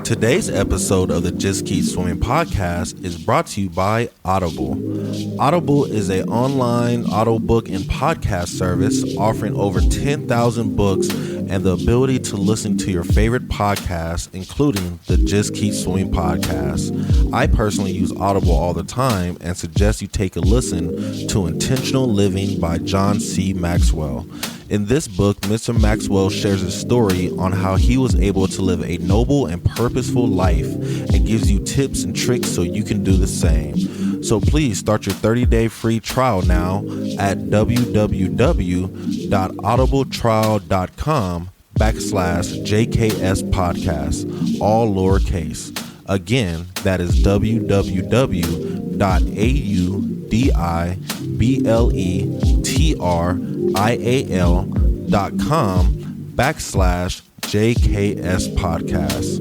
Today's episode of the Just Keep Swimming podcast is brought to you by Audible. Audible is an online audiobook and podcast service offering over 10,000 books and the ability to listen to your favorite podcasts, including the Just Keep Swimming podcast. I personally use Audible all the time and suggest you take a listen to Intentional Living by John C. Maxwell. In this book, Mr. Maxwell shares his story on how he was able to live a noble and purposeful life and gives you tips and tricks so you can do the same. So please start your 30-day free trial now at www.audibletrial.com/JKS podcast, all lowercase. Again, that is www.audibletrial.com/JKS podcast.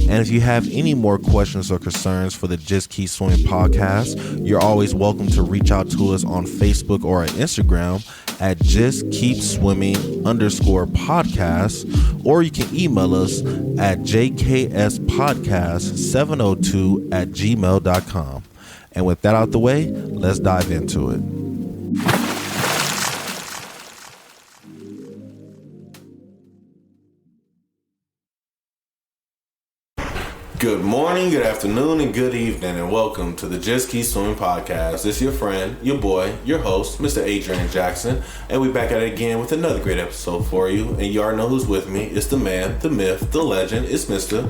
And if you have any more questions or concerns for the Just Keep Swimming podcast, you're always welcome to reach out to us on Facebook or on Instagram at justkeepswimming_podcast, or you can email us at jkspodcast702@gmail.com. And with that out the way, let's dive into it. Good morning, good afternoon, and good evening, and welcome to the Just Keep Swimming podcast. This is your friend, your boy, your host, Mr. Adrian Jackson, and we back at it again with another great episode for you. And you already know who's with me. It's the man, the myth, the legend. It's Mr.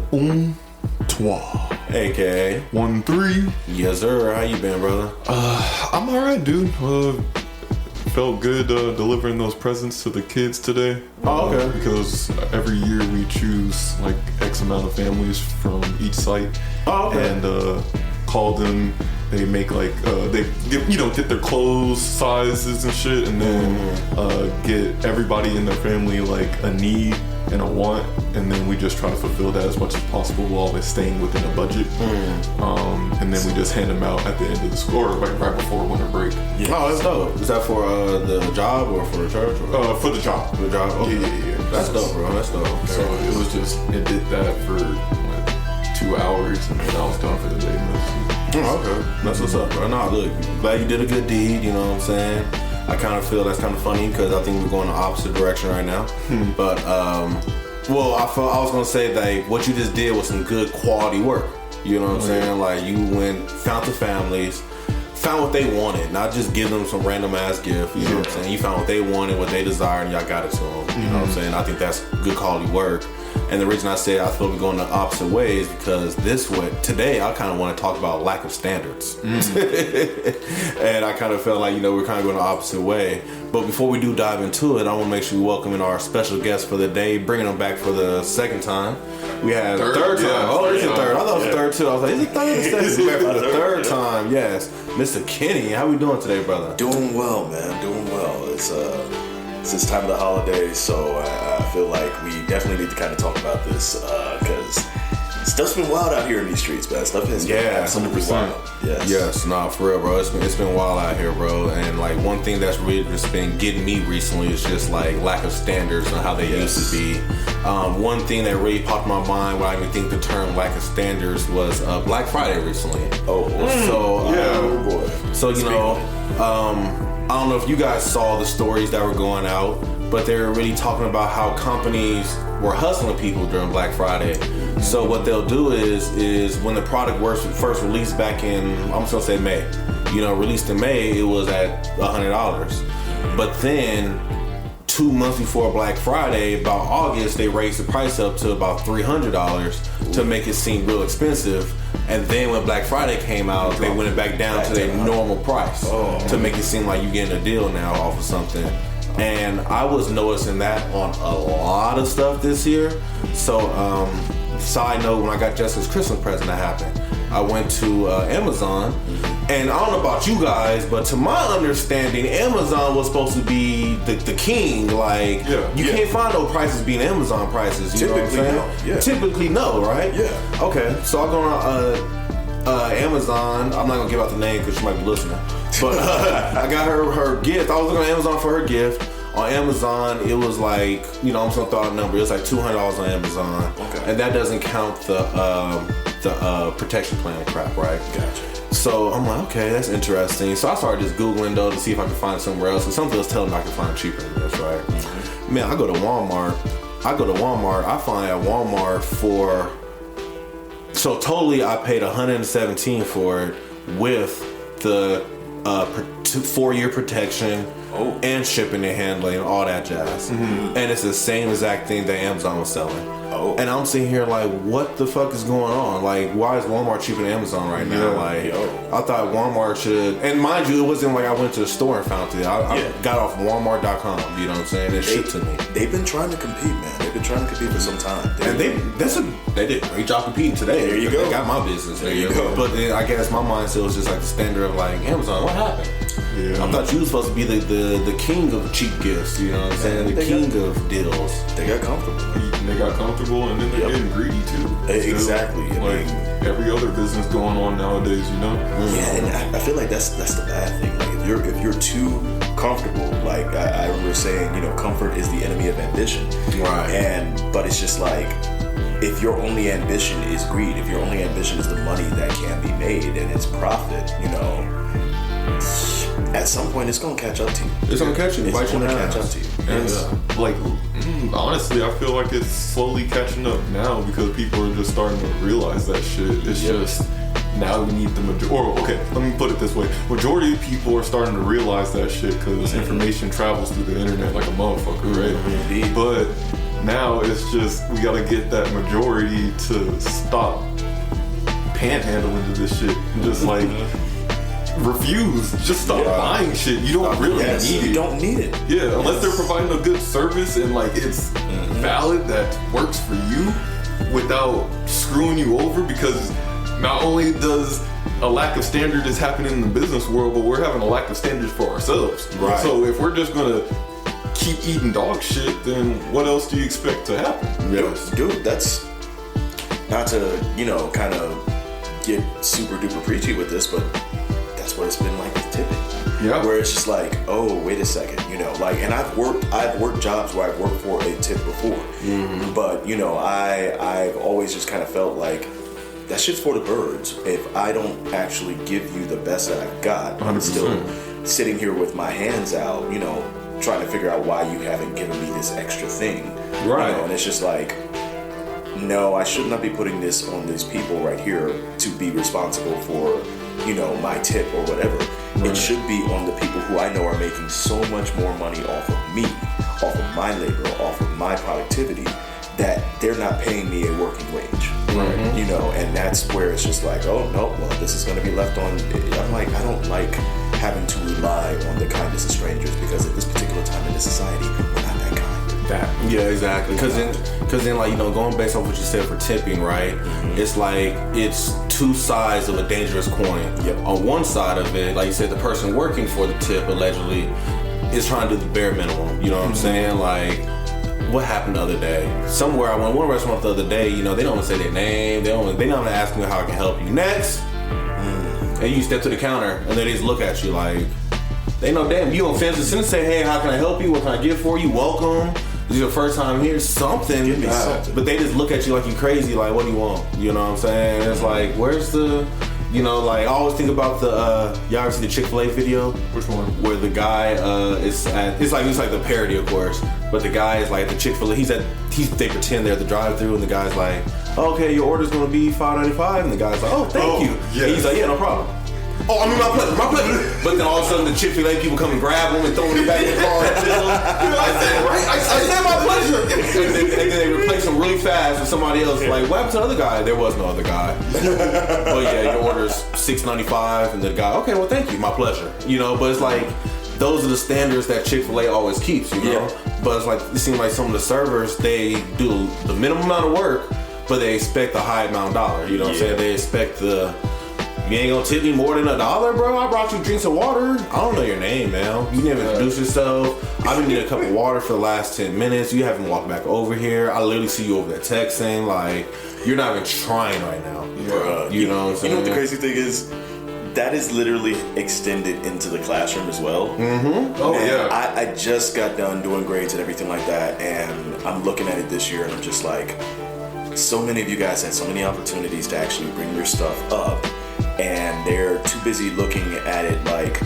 Twa. AKA 1-3. Yes, sir. How you been, brother? I'm alright, dude. Felt good delivering those presents to the kids today. Oh, okay. Because every year we choose like X amount of families from each site. Oh, okay. And call them. They make like they get their clothes sizes and shit, and then get everybody in their family like a need and a want, and then we just try to fulfill that as much as possible while always staying within a budget. And then we just hand them out at the end of the school, or like right before winter break. Yes. Oh, that's dope. Is that for the job or for the church? Or? For the job. For the job? Okay. Yeah. That's dope, bro. That's dope. Okay. So it did that for like 2 hours, and then I was done for the day. Oh, okay. That's what's up, bro. Nah, look, glad you did a good deed, you know what I'm saying? I kind of feel that's kind of funny because I think we're going the opposite direction right now. But, well, I was going to say that what you just did was some good quality work. You know what I'm saying? Like, you found the families, found what they wanted, not just give them some random ass gift. You know what I'm saying? You found what they wanted, what they desired, and y'all got it to them. You know what I'm saying? I think that's good quality work. And the reason I say I feel we're going the opposite way is because today I kind of want to talk about lack of standards. And I kind of felt like, we're kind of going the opposite way. But before we do dive into it, I want to make sure we welcome in our special guest for the day, bringing them back for the second time. We had third time. Yeah, oh, it's a third. I thought it was third too. I was like, is it third? It's back for the third time. Yes. Mr. Kenny, how we doing today, brother? Doing well, man. Doing well. It's this time of the holidays, so I feel like we definitely need to kind of talk about this because stuff's been wild out here in these streets, man. Stuff has been absolutely 100%. wild. Yes, nah, for real, bro. It's been wild out here, bro. And like one thing that's really just been getting me recently is just like lack of standards on how they used to be. One thing that really popped in my mind when I even think the term lack of standards was Black Friday recently. boy. So I don't know if you guys saw the stories that were going out, but they were really talking about how companies were hustling people during Black Friday. So what they'll do is when the product was first released back in, I'm just gonna say May, released in May, it was at $100. But then 2 months before Black Friday, about August, they raised the price up to about $300 to make it seem real expensive. And then when Black Friday came out, they went it back down to their normal price to make it seem like you're getting a deal now off of something. And I was noticing that on a lot of stuff this year. So, side note, when I got Jessica's Christmas present that happened, I went to Amazon. And I don't know about you guys, but to my understanding, Amazon was supposed to be the king. Like, you can't find no prices being Amazon prices. You know what I'm saying? Typically, no, right? Yeah. Okay, so I go on Amazon. I'm not going to give out the name because she might be listening. But I got her gift. I was looking on Amazon for her gift. On Amazon, it was like, I'm just going to throw out a number. It was like $200 on Amazon. Okay. And that doesn't count the protection plan crap, right? Gotcha. So I'm like, okay, that's interesting. So I started just Googling though to see if I could find somewhere else. And something was telling me I could find cheaper than this, right? Mm-hmm. Man, I go to Walmart. I find at Walmart so totally I paid $117 for it with the 4-year protection and shipping and handling and all that jazz. Mm-hmm. And it's the same exact thing that Amazon was selling. And I'm sitting here like, what the fuck is going on? Like, why is Walmart cheaper than Amazon right now? Like, I thought Walmart should, and mind you, it wasn't like I went to the store and found it. I got off Walmart.com, you know what I'm saying? It shipped to me. They've been trying to compete, man. They've been trying to compete for some time. They did a great job competing today. There you go. They got my business. There you go. But then I guess my mindset was just like the standard of like, Amazon, what happened? Yeah. I thought you was supposed to be the king of cheap gifts, you know what I'm saying? The king of deals. They got comfortable. And then they're getting greedy too. Exactly. Like every other business going on nowadays, you know? Yeah, and I feel like that's the bad thing. Like if you're too comfortable, like I remember saying, you know, comfort is the enemy of ambition. Right. But it's just like, if your only ambition is greed, if your only ambition is the money that can be made and it's profit, you know, at some point it's gonna catch up to you. It's gonna catch you. It's gonna catch up to you. And honestly, I feel like it's slowly catching up now because people are just starting to realize that shit. It's just now we need the majority. Or okay, let me put it this way: majority of people are starting to realize that shit because information travels through the internet like a motherfucker, right? Indeed. But now it's just we gotta get that majority to stop panhandling to this shit. Just like. Refuse. Just stop buying shit. You don't really need it. You don't need it. Yeah, unless they're providing a good service and like it's valid that works for you without screwing you over, because not only does a lack of standard is happening in the business world, but we're having a lack of standards for ourselves. Right. So if we're just gonna keep eating dog shit, then what else do you expect to happen? Yes. Dude, that's not to, you know, kind of get super duper preachy with this, but that's what it's been like with tipping. Yeah. Where it's just like, oh, wait a second, you know, like, and I've worked jobs where I've worked for a tip before, but you know, I've always just kind of felt like that shit's for the birds. If I don't actually give you the best that I've got, I'm still sitting here with my hands out, you know, trying to figure out why you haven't given me this extra thing. Right. You know, and it's just like, no, I should not be putting this on these people right here to be responsible for, you know, my tip or whatever. Right. It should be on the people who I know are making so much more money off of me, off of my labor, off of my productivity, that they're not paying me a working wage. Right. You know, and that's where it's just like, oh no, well, this is going to be left on. I'm like, I don't like having to rely on the kindness of strangers, because at this particular time in this society, we're not that kind. Yeah, exactly. Because then, like, you know, going based off what you said for tipping, right? It's like it's two sides of a dangerous coin. Yep. On one side of it, like you said, the person working for the tip allegedly is trying to do the bare minimum. You know what I'm saying? Like, what happened the other day? Somewhere I went to one restaurant the other day. You know, they don't say their name. They don't even ask me how I can help you. Next, and you step to the counter, and they just look at you like they know damn you on fence. As soon as say, hey, how can I help you? What can I get for you? Welcome. This is your first time here, something. Give me something. But they just look at you like you crazy, like, what do you want? You know what I'm saying? It's like, where's the, you know, like, I always think about the, y'all ever see the Chick-fil-A video? Which one? Where the guy is at, it's like the parody, of course, but the guy is like at the Chick-fil-A, they pretend they're at the drive-thru, and the guy's like, okay, your order's gonna be $5.95, and the guy's like, oh, thank you. Yes. And he's like, yeah, no problem. Oh, I mean, my pleasure. But then all of a sudden, the Chick-fil-A people come and grab them and throw them back in the car. And chill. You know, I said my pleasure. And then they replace them really fast with somebody else. Like, what happened to the other guy? There was no other guy. But yeah, your order's $6.95, and the guy, okay, well, thank you, my pleasure. You know, but it's like, those are the standards that Chick-fil-A always keeps, you know? Yeah. But it's like, it seems like some of the servers, they do the minimum amount of work, but they expect a high amount of dollar. You know what I'm saying? They expect you ain't gonna tip me more than $1, bro. I brought you drinks of water. I don't know your name, man. You never introduced yourself. I've been needing a cup of water for the last 10 minutes. You haven't walked back over here. I literally see you over there texting. Like, you're not even trying right now. You know what I'm saying? You know what the crazy thing is? That is literally extended into the classroom as well. Oh, and yeah. I just got done doing grades and everything like that, and I'm looking at it this year, and I'm just like, so many of you guys had so many opportunities to actually bring your stuff up, and they're too busy looking at it like,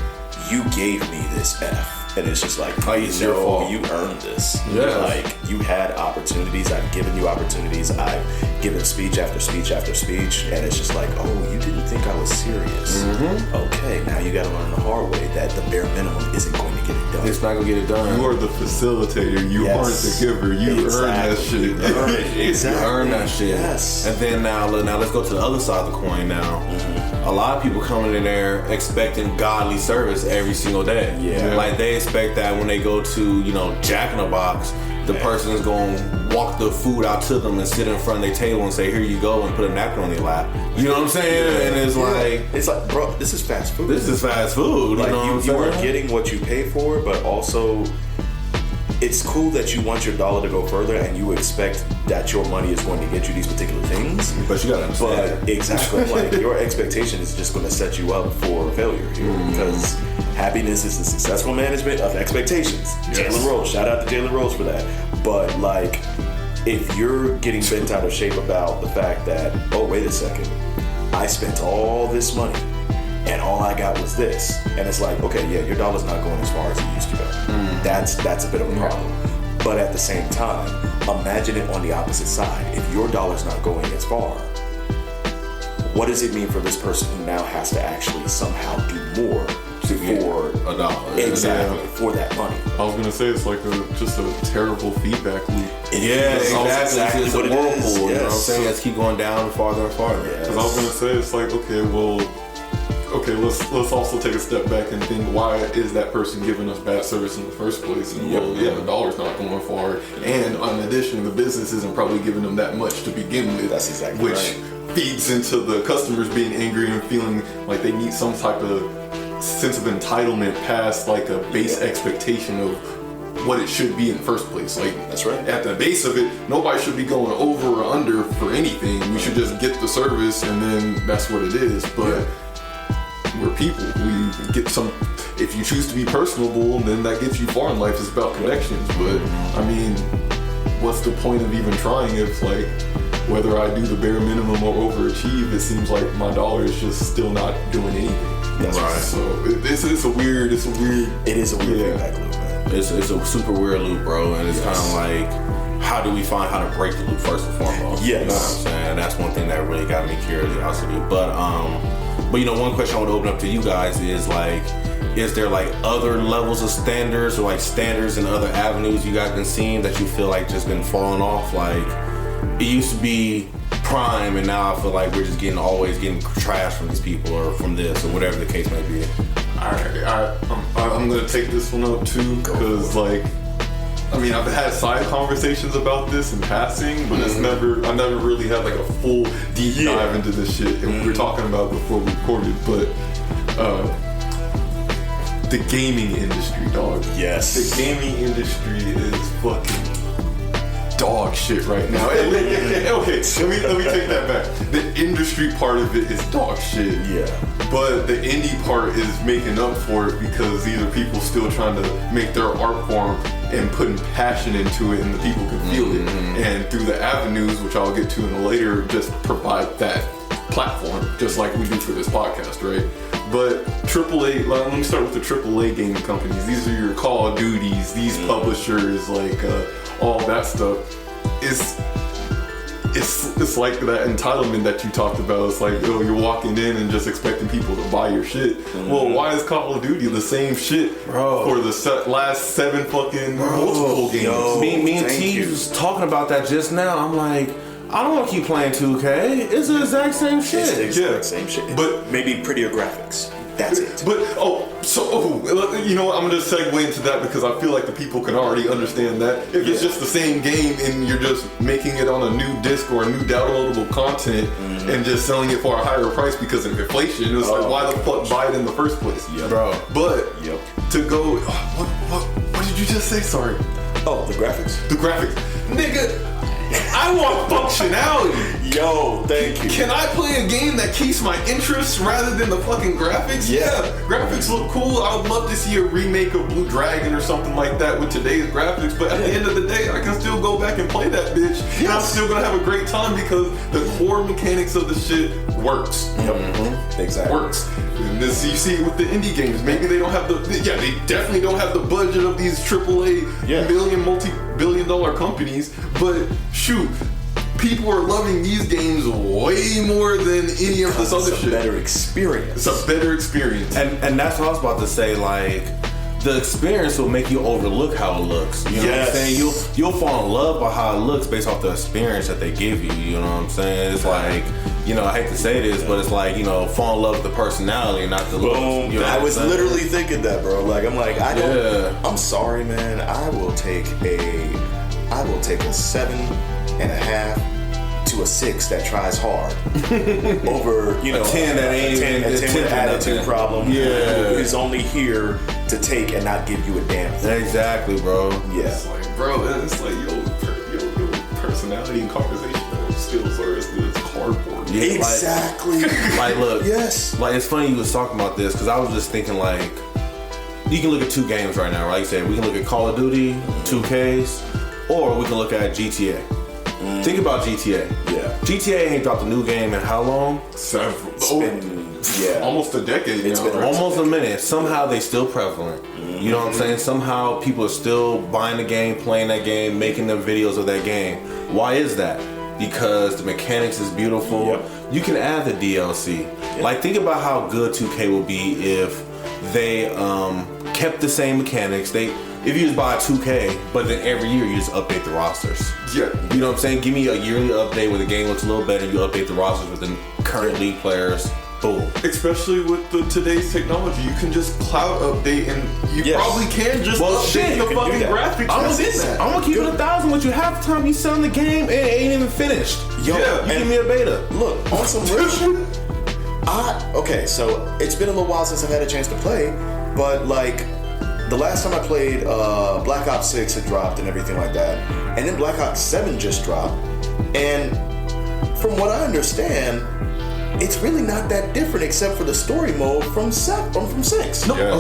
you gave me this F. And it's just like, it's your fault. You earned this. Yeah. Like, you had opportunities. I've given you opportunities. I've given speech after speech after speech. And it's just like, oh, you didn't think I was serious. Mm-hmm. Okay, now you got to learn the hard way that the bare minimum isn't going to get it done. It's not going to get it done. You are the facilitator. You aren't the giver. You earn that shit. Exactly. You earn that shit. Yes. And then now let's go to the other side of the coin now. Mm-hmm. A lot of people coming in there expecting godly service every single day. Yeah. Like they expect that when they go to, Jack in the Box, the person is going to walk the food out to them and sit in front of their table and say, here you go, and put a napkin on your lap. You know what I'm saying? Yeah. And it's like, bro, this is fast food. This is fast food. Like, you know what I'm saying? You are getting what you pay for, but also it's cool that you want your dollar to go further and you expect that your money is going to get you these particular things. But you gotta understand. But exactly, like, your expectation is just going to set you up for failure here, because happiness is the successful management of expectations. Yes. Jalen Rose, shout out to Jalen Rose for that. But like, if you're getting bent out of shape about the fact that, oh, wait a second, I spent all this money and all I got was this, and it's like, okay, yeah, your dollar's not going as far as it used to go. That's a bit of a problem. But at the same time, imagine it on the opposite side. If your dollar's not going as far, what does it mean for this person who now has to actually somehow do more for a dollar? Exactly, for that money. I was gonna say it's like just a terrible feedback loop. Exactly. It's a whirlpool. Yes. You know what I'm saying? Let's keep going down farther and farther. Because I was gonna say it's like, okay, let's also take a step back and think, why is that person giving us bad service in the first place? And the dollar's not going far, and in addition, the business isn't probably giving them that much to begin with. That's exactly which feeds into the customers being angry and feeling like they need some type of sense of entitlement past like a base expectation of what it should be in the first place. Like, that's right. At the base of it, nobody should be going over or under for anything. We should just get the service, and then that's what it is. But we're people. We get some. If you choose to be personable, then that gets you far in life. It's about connections. But I mean, what's the point of even trying if, like, whether I do the bare minimum or overachieve, it seems like my dollar is just still not doing anything. That's right. So it's a weird. It is a weird feedback loop, man. It's a super weird loop, bro. And it's kind of like, how do we find how to break the loop first and foremost? Yes. You know what I'm saying? That's one thing that really got me curiosity. But one question I want to open up to you guys is like, is there like other levels of standards or like standards in other avenues you guys been seeing that you feel like just been falling off? Like, it used to be prime, and now I feel like we're just always getting trash from these people or from this or whatever the case may be. Alright, I'm gonna take this one up too, because like, I mean, I've had side conversations about this in passing, but I never really had like a full deep dive into this shit, and we were talking about before we recorded, but the gaming industry, dog. Yes. The gaming industry is fucking dog shit right now. Okay, let me take that back. The industry part of it is dog shit. Yeah. But the indie part is making up for it because these are people still trying to make their art form and putting passion into it, and the people can feel it. And through the avenues, which I'll get to in a later, just provide that platform, just like we do for this podcast, right? But AAA, let me start with the AAA gaming companies. These are your Call of Duties, these publishers, like all that stuff. It's like that entitlement that you talked about. It's like, oh, you're walking in and just expecting people to buy your shit. Well, why is Call of Duty the same shit for the last 7 fucking multiple games? Yo, me and T was talking about that just now. I'm like, I don't want to keep playing 2K. It's the exact same shit. It's the exact same shit. But maybe prettier graphics. That's it. But you know what? I'm gonna segue into that because I feel like the people can already understand that. If it's just the same game and you're just making it on a new disc or a new downloadable content and just selling it for a higher price because of inflation, it's like, why the fuck buy it in the first place? Bro. But to go, what did you just say? Sorry. Oh, the graphics. The graphics, nigga. I want functionality. Yo, Thank you. Can I play a game that keeps my interest rather than the fucking graphics? Yeah, graphics look cool. I would love to see a remake of Blue Dragon or something like that with today's graphics, but at the end of the day, I can still go back and play that bitch. Yes. And I'm still gonna have a great time because the core mechanics of the shit works. Exactly. Works. And this, you see with the indie games, maybe they don't have they definitely don't have the budget of these AAA multi-billion-dollar companies, but shoot, people are loving these games way more than any of this other shit. It's a better experience. It's a better experience. And that's what I was about to say, like, the experience will make you overlook how it looks. You know what I'm saying? You'll fall in love by how it looks based off the experience that they give you. You know what I'm saying? It's like, you know, I hate to say this, but it's like, you know, fall in love with the personality and not the looks. Boom. You know I was literally thinking that, bro. Like, I'm sorry, man. I will take a 7.5 to a 6 that tries hard over, you know, a 10 that ain't a 10 with an attitude problem. Yeah, who is only here to take and not give you a damn thing. Exactly, bro. Yeah, it's like, bro, it's like your personality and conversational skills are as good as cardboard. Yeah, exactly. Like, look, yes. Like, it's funny you was talking about this because I was just thinking, like, you can look at two games right now, right? Like you said, we can look at Call of Duty, 2Ks, or we can look at GTA. Think about GTA. Yeah. GTA ain't dropped a new game in how long? Several. Almost a decade. It's been almost a minute. Somehow they still prevalent. You know what I'm saying? Somehow people are still buying the game, playing that game, making them videos of that game. Why is that? Because the mechanics is beautiful. Yep. You can add the DLC. Yep. Like, think about how good 2K would be if they kept the same mechanics. If you just buy a 2K, but then every year you just update the rosters. Yeah. You know what I'm saying? Give me a yearly update where the game looks a little better. You update the rosters with the current league players. Boom. Especially with today's technology, you can just cloud update, and you probably can just update the fucking graphics. I'm gonna keep it 1,000 with you. Half the time you selling the game and it ain't even finished. Yo, you give me a beta. Look, on some real shit. Okay, so it's been a little while since I've had a chance to play, but like, the last time I played, Black Ops 6 had dropped and everything like that. And then Black Ops 7 just dropped. And from what I understand, it's really not that different except for the story mode from 6. No, I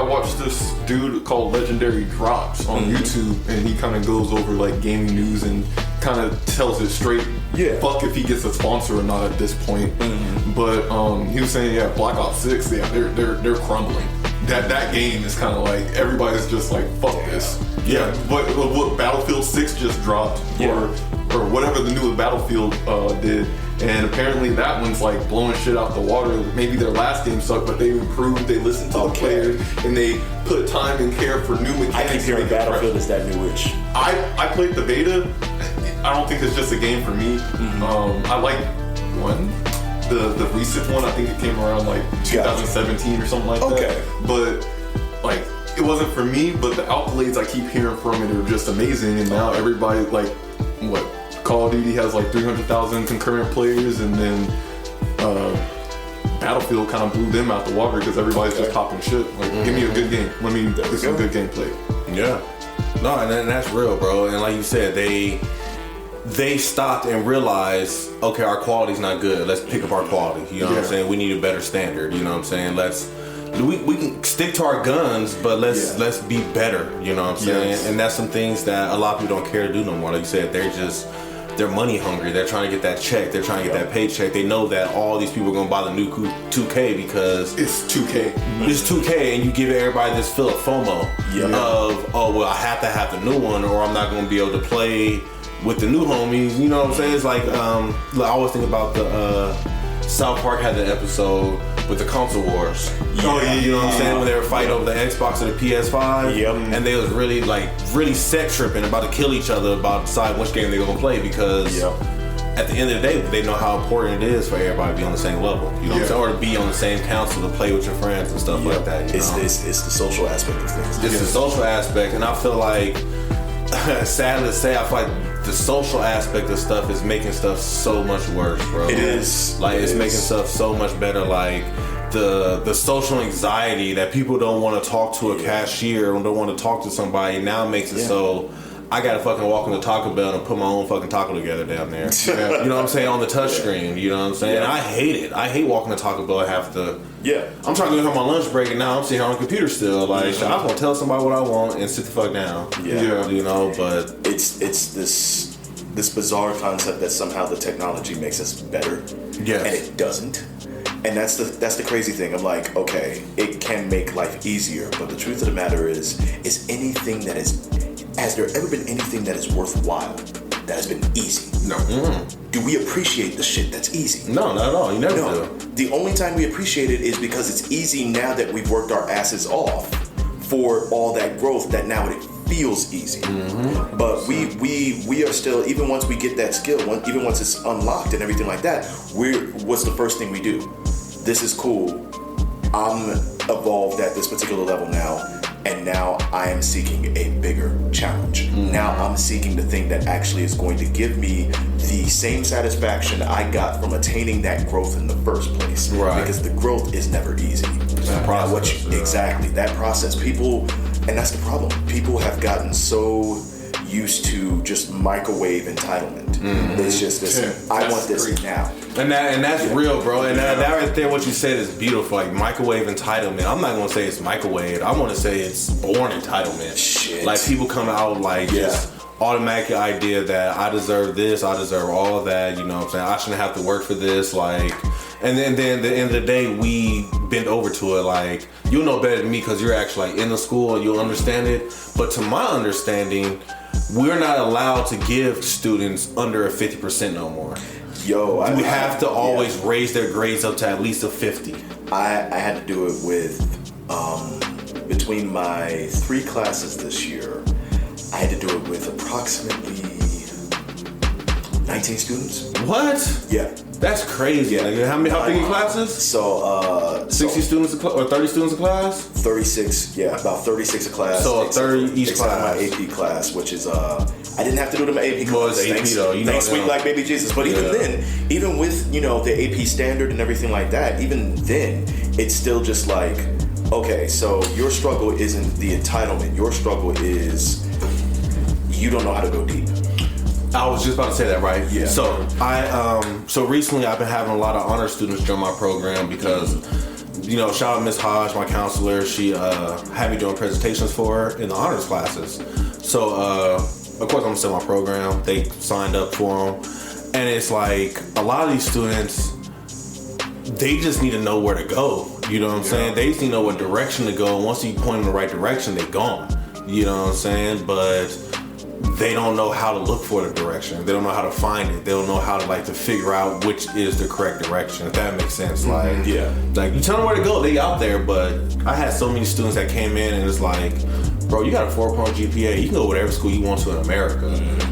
watched this dude called Legendary Drops on YouTube, and he kind of goes over like gaming news and kind of tells it straight. Yeah. Fuck if he gets a sponsor or not at this point. But he was saying, Black Ops 6, they're crumbling. That game is kind of like, everybody's just like, fuck this. Yeah, but what Battlefield 6 just dropped, or whatever the newest Battlefield did, and apparently that one's like blowing shit out the water. Maybe their last game sucked, but they improved, they listened to the players, and they put time and care for new mechanics. I keep hearing Battlefield is that new itch. I played the beta. I don't think it's just a game for me. I like one. The recent one, I think it came around like 2017 or something like that. But like, it wasn't for me, but the accolades I keep hearing from it are just amazing. And now everybody, like, Call of Duty has like 300,000 concurrent players, and then Battlefield kind of blew them out the water because everybody's just popping shit. Like, give me a good game. Let me get some good gameplay. Yeah. No, and that's real, bro. And like you said, they stopped and realized, okay, our quality's not good. Let's pick up our quality. You know what I'm saying? We need a better standard. You know what I'm saying? We can stick to our guns, but let's be better. You know what I'm saying? And that's some things that a lot of people don't care to do no more. Like you said, they're money hungry. They're trying to get that check. They're trying to get that paycheck. They know that all these people are going to buy the new 2K because it's 2K. It's 2K, and you give everybody this feel of FOMO of, oh, well, I have to have the new one, or I'm not going to be able to play with the new homies. You know what I'm saying? It's like, I always think about the South Park had the episode with the console wars. You know what I'm saying? When they were fighting over the Xbox or the PS5. And they was really set tripping, about to kill each other, about to decide which game they're gonna play, because at the end of the day, they know how important it is for everybody to be on the same level. You know what I'm saying? Or to be on the same console to play with your friends and stuff like that. It's the social aspect of things. It's the social aspect, and I feel like, sadly to say, I feel like the social aspect of stuff is making stuff so much worse, bro. It is. Like, it's making stuff so much better. Like, the social anxiety that people don't want to talk to a cashier or don't want to talk to somebody now makes it so I gotta fucking walk into Taco Bell and put my own fucking taco together down there. Yeah. You know what I'm saying? On the touch screen. You know what I'm saying? And I hate it. I hate walking to Taco Bell. I have to. Yeah. I'm trying to go on my lunch break, and now I'm sitting here on the computer still. Like, I just want to tell somebody what I want and sit the fuck down. Yeah. You know, but it's this bizarre concept that somehow the technology makes us better. Yeah. And it doesn't. And that's the crazy thing. I'm like, okay, it can make life easier, but the truth of the matter is anything that has there ever been anything that is worthwhile that has been easy? No. Do we appreciate the shit that's easy? No, not at all. You never do. The only time we appreciate it is because it's easy now that we've worked our asses off for all that growth, that now it feels easy. Mm-hmm. But we are still, even once we get that skill, even once it's unlocked and everything like that, what's the first thing we do? This is cool. I'm evolved at this particular level now, and now I am seeking a bigger challenge. Mm-hmm. Now I'm seeking the thing that actually is going to give me the same satisfaction I got from attaining that growth in the first place. Right. Because the growth is never easy. Exactly. That process. People, and that's the problem. People have gotten so used to just microwave entitlement. Mm-hmm. It's just this, I want this now. And that's real, bro. And that right there, what you said is beautiful. Like microwave entitlement. I'm not gonna say it's microwave. I want to say it's born entitlement. Shit. Like people come out like just automatic idea that I deserve this, I deserve all of that. You know what I'm saying? I shouldn't have to work for this. Like, and then at the end of the day, we bend over to it. Like, you'll know better than me because you're actually like in the school and you'll understand it. But to my understanding, we're not allowed to give students under a 50% no more. We have to always raise their grades up to at least a 50. I had to do it with, between my 3 classes this year, I had to do it with approximately 19 students. What? Yeah. That's crazy. Like, how big classes? So, 60 students or 30 students a class? 36, about 36 a class. So, 30 each class. My AP class, which is, I didn't have to do it in my AP class. Well, it's AP though. Thanks, sweet black baby Jesus. But even then, even with, the AP standard and everything like that, even then, it's still just like, okay, so your struggle isn't the entitlement. Your struggle is you don't know how to go deep. I was just about to say that, right? Yeah. So so recently I've been having a lot of honor students join my program because, shout out Miss Hodge, my counselor. She had me doing presentations for her in the honors classes. So of course I'm still in my program. They signed up for them, and it's like a lot of these students, they just need to know where to go. You know what I'm saying? They just need to know what direction to go. And once you point them in the right direction, they're gone. You know what I'm saying? But they don't know how to look for the direction. They don't know how to find it. They don't know how to to figure out which is the correct direction. If that makes sense. Like you tell them where to go, they out there. But I had so many students that came in and it's like, bro, you got a 4.0 GPA. You can go whatever school you want to in America.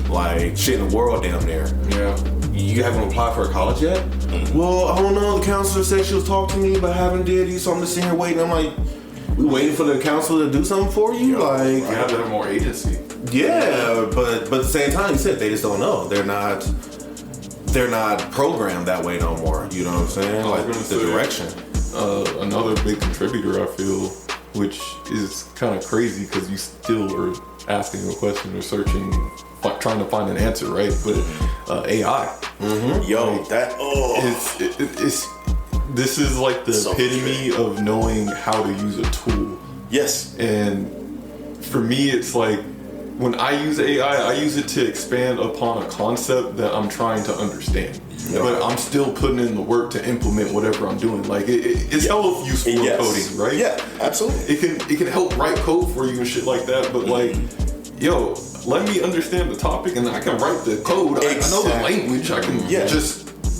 Like shit in the world damn near. Yeah. You haven't applied for a college yet? Well, I don't know. The counselor said she was talking to me, but I haven't did it. So I'm just sitting here waiting. I'm like, we waiting for the counselor to do something for you? Like, you have to have more agency. Yeah, but at the same time, you said they just don't know. They're not programmed that way no more. You know what I'm saying? Like the direction. Another big contributor, I feel, which is kind of crazy because you still are asking a question or searching, trying to find an answer, right? But AI. Mm-hmm. This is like the epitome of knowing how to use a tool. Yes. And for me, it's like, when I use AI, I use it to expand upon a concept that I'm trying to understand. But I'm still putting in the work to implement whatever I'm doing. Like it's hella useful in coding, right? Yeah, absolutely. It can help write code for you and shit like that. But let me understand the topic and I can write the code. I know the language. I can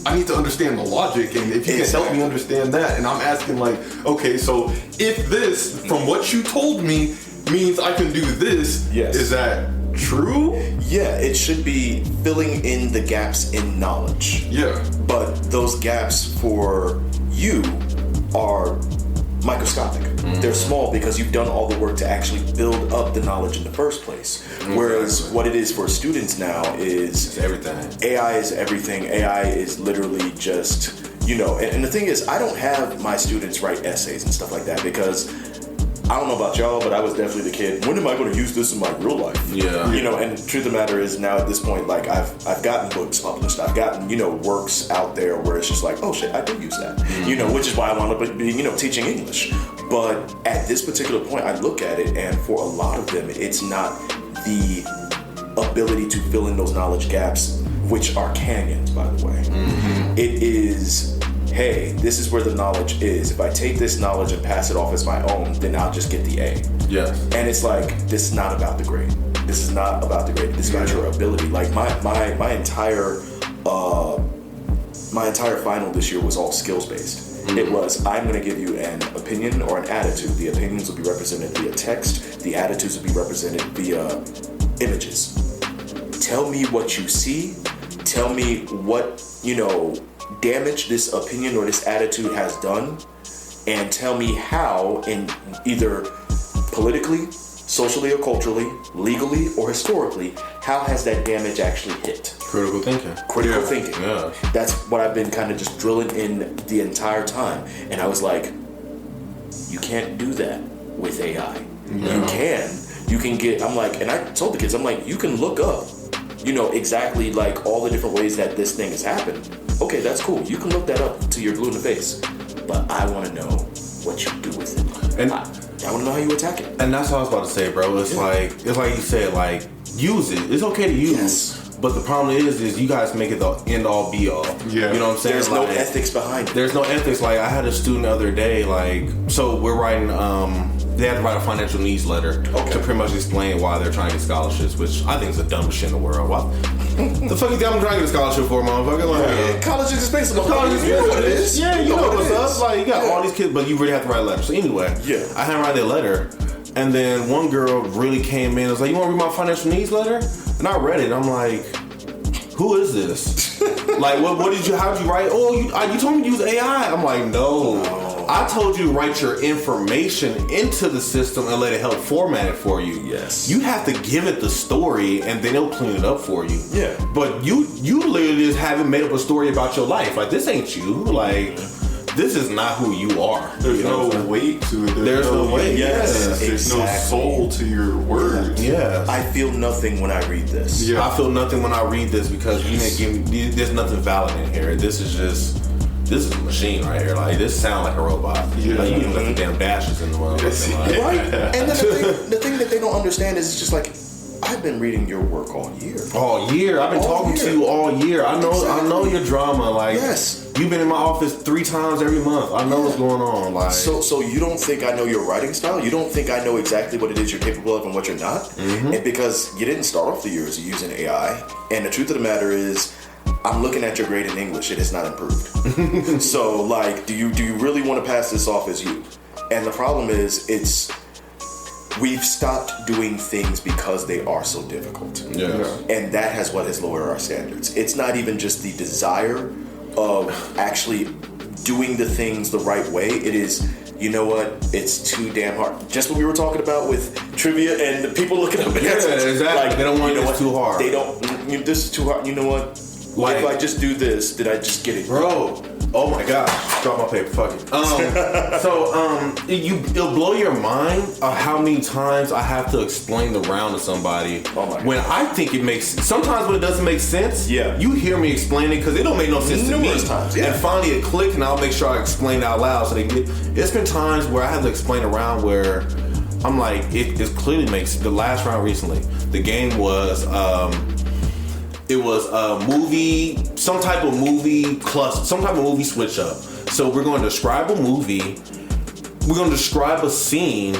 I need to understand the logic, and if you can help me understand that, and I'm asking okay, so if this, from what you told me, means I can do this, is that true? Yeah, it should be filling in the gaps in knowledge. Yeah. But those gaps for you are microscopic. Mm-hmm. They're small because you've done all the work to actually build up the knowledge in the first place. Mm-hmm. Whereas what it is for students now is everything. AI is everything. AI is literally just, and the thing is, I don't have my students write essays and stuff like that because I don't know about y'all, but I was definitely the kid. When am I going to use this in my real life? Yeah. You know, and the truth of the matter is now at this point, like I've gotten books published. I've gotten, you know, works out there where it's just like, oh shit, I did use that. Mm-hmm. You know, which is why I wound up being, you know, teaching English. But at this particular point, I look at it, and for a lot of them, it's not the ability to fill in those knowledge gaps, which are canyons, by the way. Mm-hmm. It is, hey, this is where the knowledge is. If I take this knowledge and pass it off as my own, then I'll just get the A. Yeah. And it's like, this is not about the grade. This is not about the grade. This is about your ability. Like my entire final this year was all skills based. Mm-hmm. It was, I'm going to give you an opinion or an attitude. The opinions will be represented via text. The attitudes will be represented via images. Tell me what you see. Tell me what, you know, damage this opinion or this attitude has done, and tell me how, in either politically, socially or culturally, legally or historically, how has that damage actually hit? Critical thinking. Critical thinking. Yeah. That's what I've been kind of just drilling in the entire time. And I was like, you can't do that with AI. Yeah. You can get, I'm like, and I told the kids, I'm like, you can look up, you know, exactly like all the different ways that this thing has happened. Okay, that's cool. You can look that up till you're blue in the face. But I want to know what you do with it. And I want to know how you attack it. And that's what I was about to say, bro. It's like you said, like, use it. It's okay to use it. But the problem is you guys make it the end all be all. Yeah. You know what I'm saying? There's no ethics behind it. There's no ethics. Like, I had a student the other day, like, so we're writing, they had to write a financial needs letter to pretty much explain why they're trying to get scholarships, which I think is the dumbest shit in the world. What the fuck you think I'm trying to get a scholarship for, motherfucker? Like, college is expensive. College is what it is. Yeah, you know what's up. Like, you got all these kids, but you really have to write a letter. So anyway, I had to write that letter. And then one girl really came in and was like, you want to read my financial needs letter? And I read it. I'm like, who is this? Like, what did you, how'd you write? Oh, you told me to use AI. I'm like, no. I told you to write your information into the system and let it help format it for you. Yes. You have to give it the story and then it'll clean it up for you. Yeah. But you literally just haven't made up a story about your life. Like, this ain't you. Like, this is not who you are. There's no weight to it. There's no weight. Yes. There's no soul to your words. Yeah. I feel nothing when I read this. Yeah. I feel nothing when I read this because you didn't give me, there's nothing valid in here. This is a machine right here. Like, this sound like a robot. Yeah. Like, you didn't let the damn dashes in the world. Right? And then the thing that they don't understand is it's just like, I've been reading your work all year. All year. I've been talking to you all year. I know your drama. Like, you've been in my office 3 times every month. I know what's going on. Like, so you don't think I know your writing style? You don't think I know exactly what it is you're capable of and what you're not? Mm-hmm. And because you didn't start off the year as using AI. And the truth of the matter is, I'm looking at your grade in English. It has not improved. So, like, do you really want to pass this off as you? And the problem is, we've stopped doing things because they are so difficult. Yeah. And that has what has lowered our standards. It's not even just the desire of actually doing the things the right way. It is, you know what? It's too damn hard. Just what we were talking about with trivia and the people looking up at answers. Exactly. Like, they don't want it too hard. They don't. This is too hard. You know what? Like, if I just do this, did I just get it? Bro, oh my God. Drop my paper, fuck it. It'll blow your mind how many times I have to explain the round to somebody. Oh my God. When I think it makes, sometimes when it doesn't make sense, you hear me explain it because it don't make no sense to me. Times, And finally it clicked and I'll make sure I explain it out loud so they get, it's been times where I have to explain a round where I'm like, it clearly makes, the last round recently, the game was, it was a movie, some type of movie cluster, some type of movie switch up. So we're going to describe a movie. We're going to describe a scene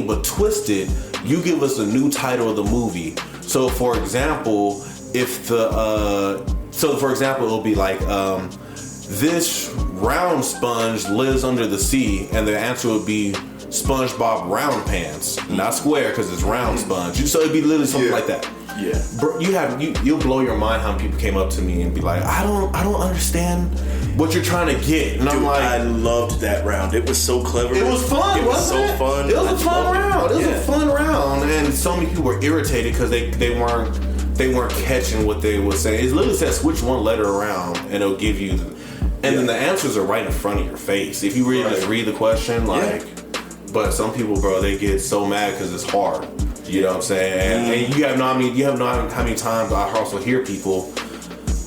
but twist it. You give us a new title of the movie. So for example, it'll be like, this round sponge lives under the sea, and the answer would be SpongeBob Round Pants, not square because it's round sponge. So it'd be literally something like that. Yeah, bro, you'll blow your mind how people came up to me and be like, I don't understand what you're trying to get. And dude, I'm like, I loved that round. It was so clever. It was fun. It was so fun. It was a fun round. It was a fun round, and so many people were irritated because they weren't they weren't catching what they were saying. It literally says switch one letter around and it'll give you, and then the answers are right in front of your face. If you really just read the question, like, but some people, bro, they get so mad because it's hard. You know what I'm saying? And you have no, I mean, you have no how many times I also hear people,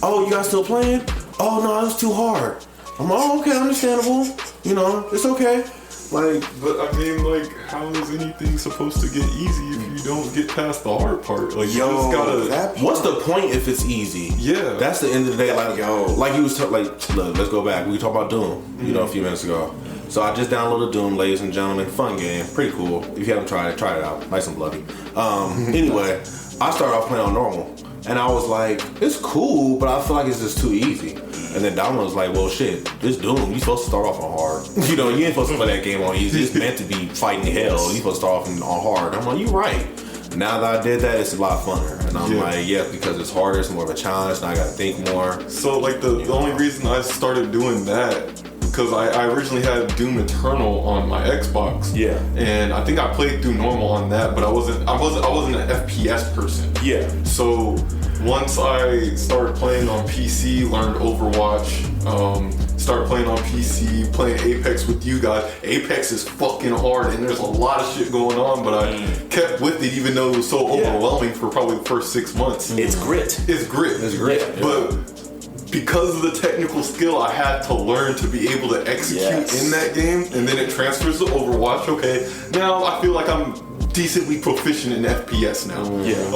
oh, you guys still playing? Oh no, it's too hard. I'm like, oh, okay, understandable. You know, it's okay. Like, but I mean, like, how is anything supposed to get easy if you don't get past the hard part? Like, you just gotta. What's the point if it's easy? Yeah, that's the end of the day. Like, like you was like, look, let's go back. We talked about Doom, you know, a few minutes ago. So I just downloaded Doom, ladies and gentlemen. Fun game, pretty cool. If you haven't tried it, try it out. Nice and bloody. Anyway, I started off playing on normal, and I was like, it's cool, but I feel like it's just too easy. And then Domino was like, well, shit, it's Doom. You're supposed to start off on hard. You know, you ain't supposed to play that game on easy. It's meant to be fighting hell. You're supposed to start off on hard. I'm like, you're right. Now that I did that, it's a lot funner. And I'm like, because it's harder, it's more of a challenge. Now I gotta think more. So, like, the only reason I started doing that, because I originally had Doom Eternal on my Xbox. Yeah. And I think I played through normal on that, but I wasn't an FPS person. Yeah. So once I started playing on PC, learned Overwatch, started playing on PC, playing Apex with you guys. Apex is fucking hard and there's a lot of shit going on, but I kept with it even though it was so overwhelming for probably the first 6 months. It's grit. It's grit. But because of the technical skill I had to learn to be able to execute in that game, and then it transfers to Overwatch, okay, now I feel like I'm decently proficient in FPS now.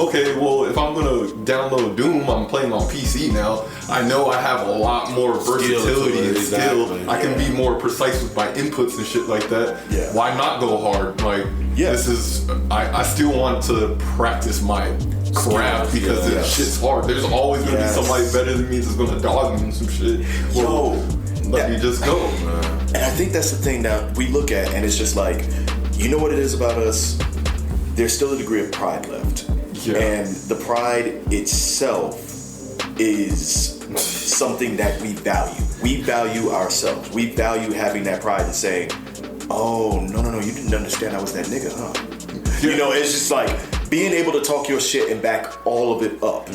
Okay, well, if I'm gonna download Doom, I'm playing on PC now. I know I have a lot more versatility and skill. I can be more precise with my inputs and shit like that. Why not go hard? Like, this is, I still want to practice my craft because this shit's hard. There's always gonna be somebody better than me that's gonna dog me and some shit. Well, let me just go. And I think that's the thing that we look at, and it's just like, you know what it is about us? There's still a degree of pride left. And the pride itself is something that we value. We value ourselves. We value having that pride and saying, oh, no, you didn't understand I was that nigga, huh? You know, it's just like being able to talk your shit and back all of it up.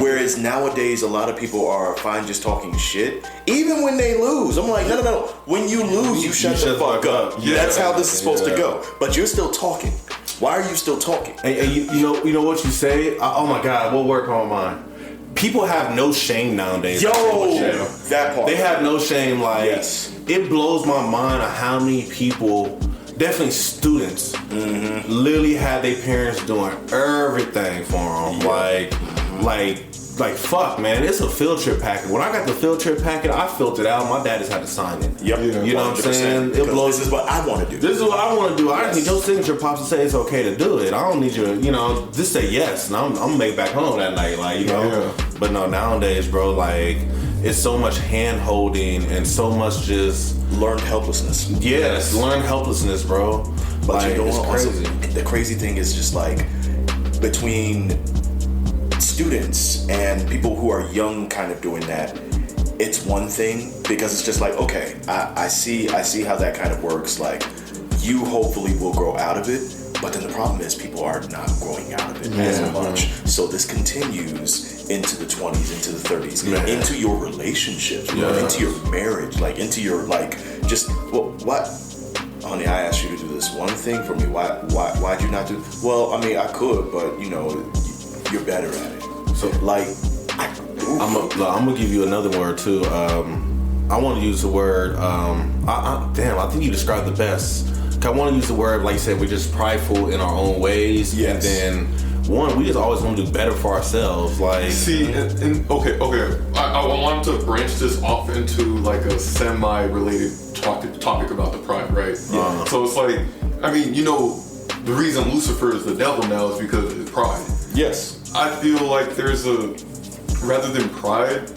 Whereas nowadays, a lot of people are fine just talking shit, even when they lose. I'm like, no. When you lose, you shut the fuck up. That's how this is supposed to go. But you're still talking. Why are you still talking? And you know what you say? Oh my God, what word on my mind? People have no shame nowadays. That part. They have no shame. Like, it blows my mind on how many people, definitely students, literally had their parents doing everything for them. Like fuck, man, it's a field trip packet. When I got the field trip packet, I filled it out. My dad just had to sign it. You know what I'm saying? It blows. This is what I want to do. This is what I want to do. I just need your signature, pops, to say it's okay to do it. I don't need your, just say yes, and I'm gonna make back home that night, like, you know. But no, nowadays, bro, like, it's so much hand holding and so much just learned helplessness. Learned helplessness, bro. But like, you know, it's crazy. Also, the crazy thing is just like between students and people who are young kind of doing that, it's one thing because it's just like, okay, I see how that kind of works. Like, you hopefully will grow out of it, but then the problem is people are not growing out of it as much. So this continues into the 20s, into the 30s, into your relationships, into your marriage, like into your, like, just, well, what? Honey, I asked you to do this one thing for me. Why'd you not do? Well, I mean, I could, but you're better at it. So, like, I'm gonna give you another word too. I want to use the word. I think you described the best. I want to use the word, like you said, we're just prideful in our own ways, and then we just always want to do better for ourselves. Like, see, okay. I want to branch this off into like a semi-related topic about the pride, right? So it's like, I mean, the reason Lucifer is the devil now is because of his pride. Yes. I feel like there's rather than pride,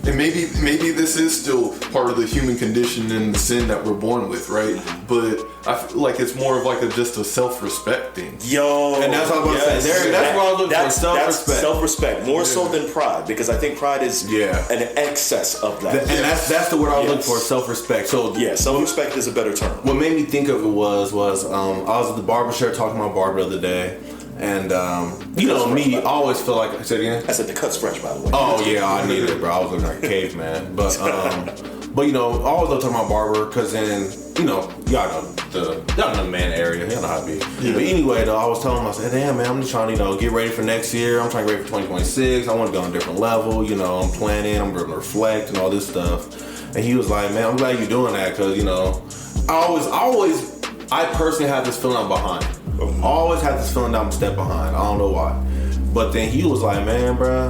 and maybe this is still part of the human condition and the sin that we're born with, right? But I feel like it's more of like just a self-respect thing. And that's what I'm about to say. That's what I look for, self-respect. Self-respect, more so than pride, because I think pride is an excess of that. And that's the word I look for, self-respect. So self-respect is a better term. What made me think of it was I was at the barber shop talking to my barber the other day, And you know me, I always feel like I said again. I said the cut's fresh, by the way. Oh yeah, I needed it, bro. I was looking like a caveman, but you know, I always love talking about barber because then you know y'all know the man area, y'all know how it be. Yeah. But anyway, though, I was telling him, I said, damn man, I'm just trying to get ready for next year. I'm trying to get ready for 2026. I want to be on a different level. You know, I'm planning. I'm going to reflect and all this stuff. And he was like, man, I'm glad you're doing that because you know, I personally have this feeling I'm behind. I always have this feeling that I'm a step behind. I don't know why. But then he was like, man, bro,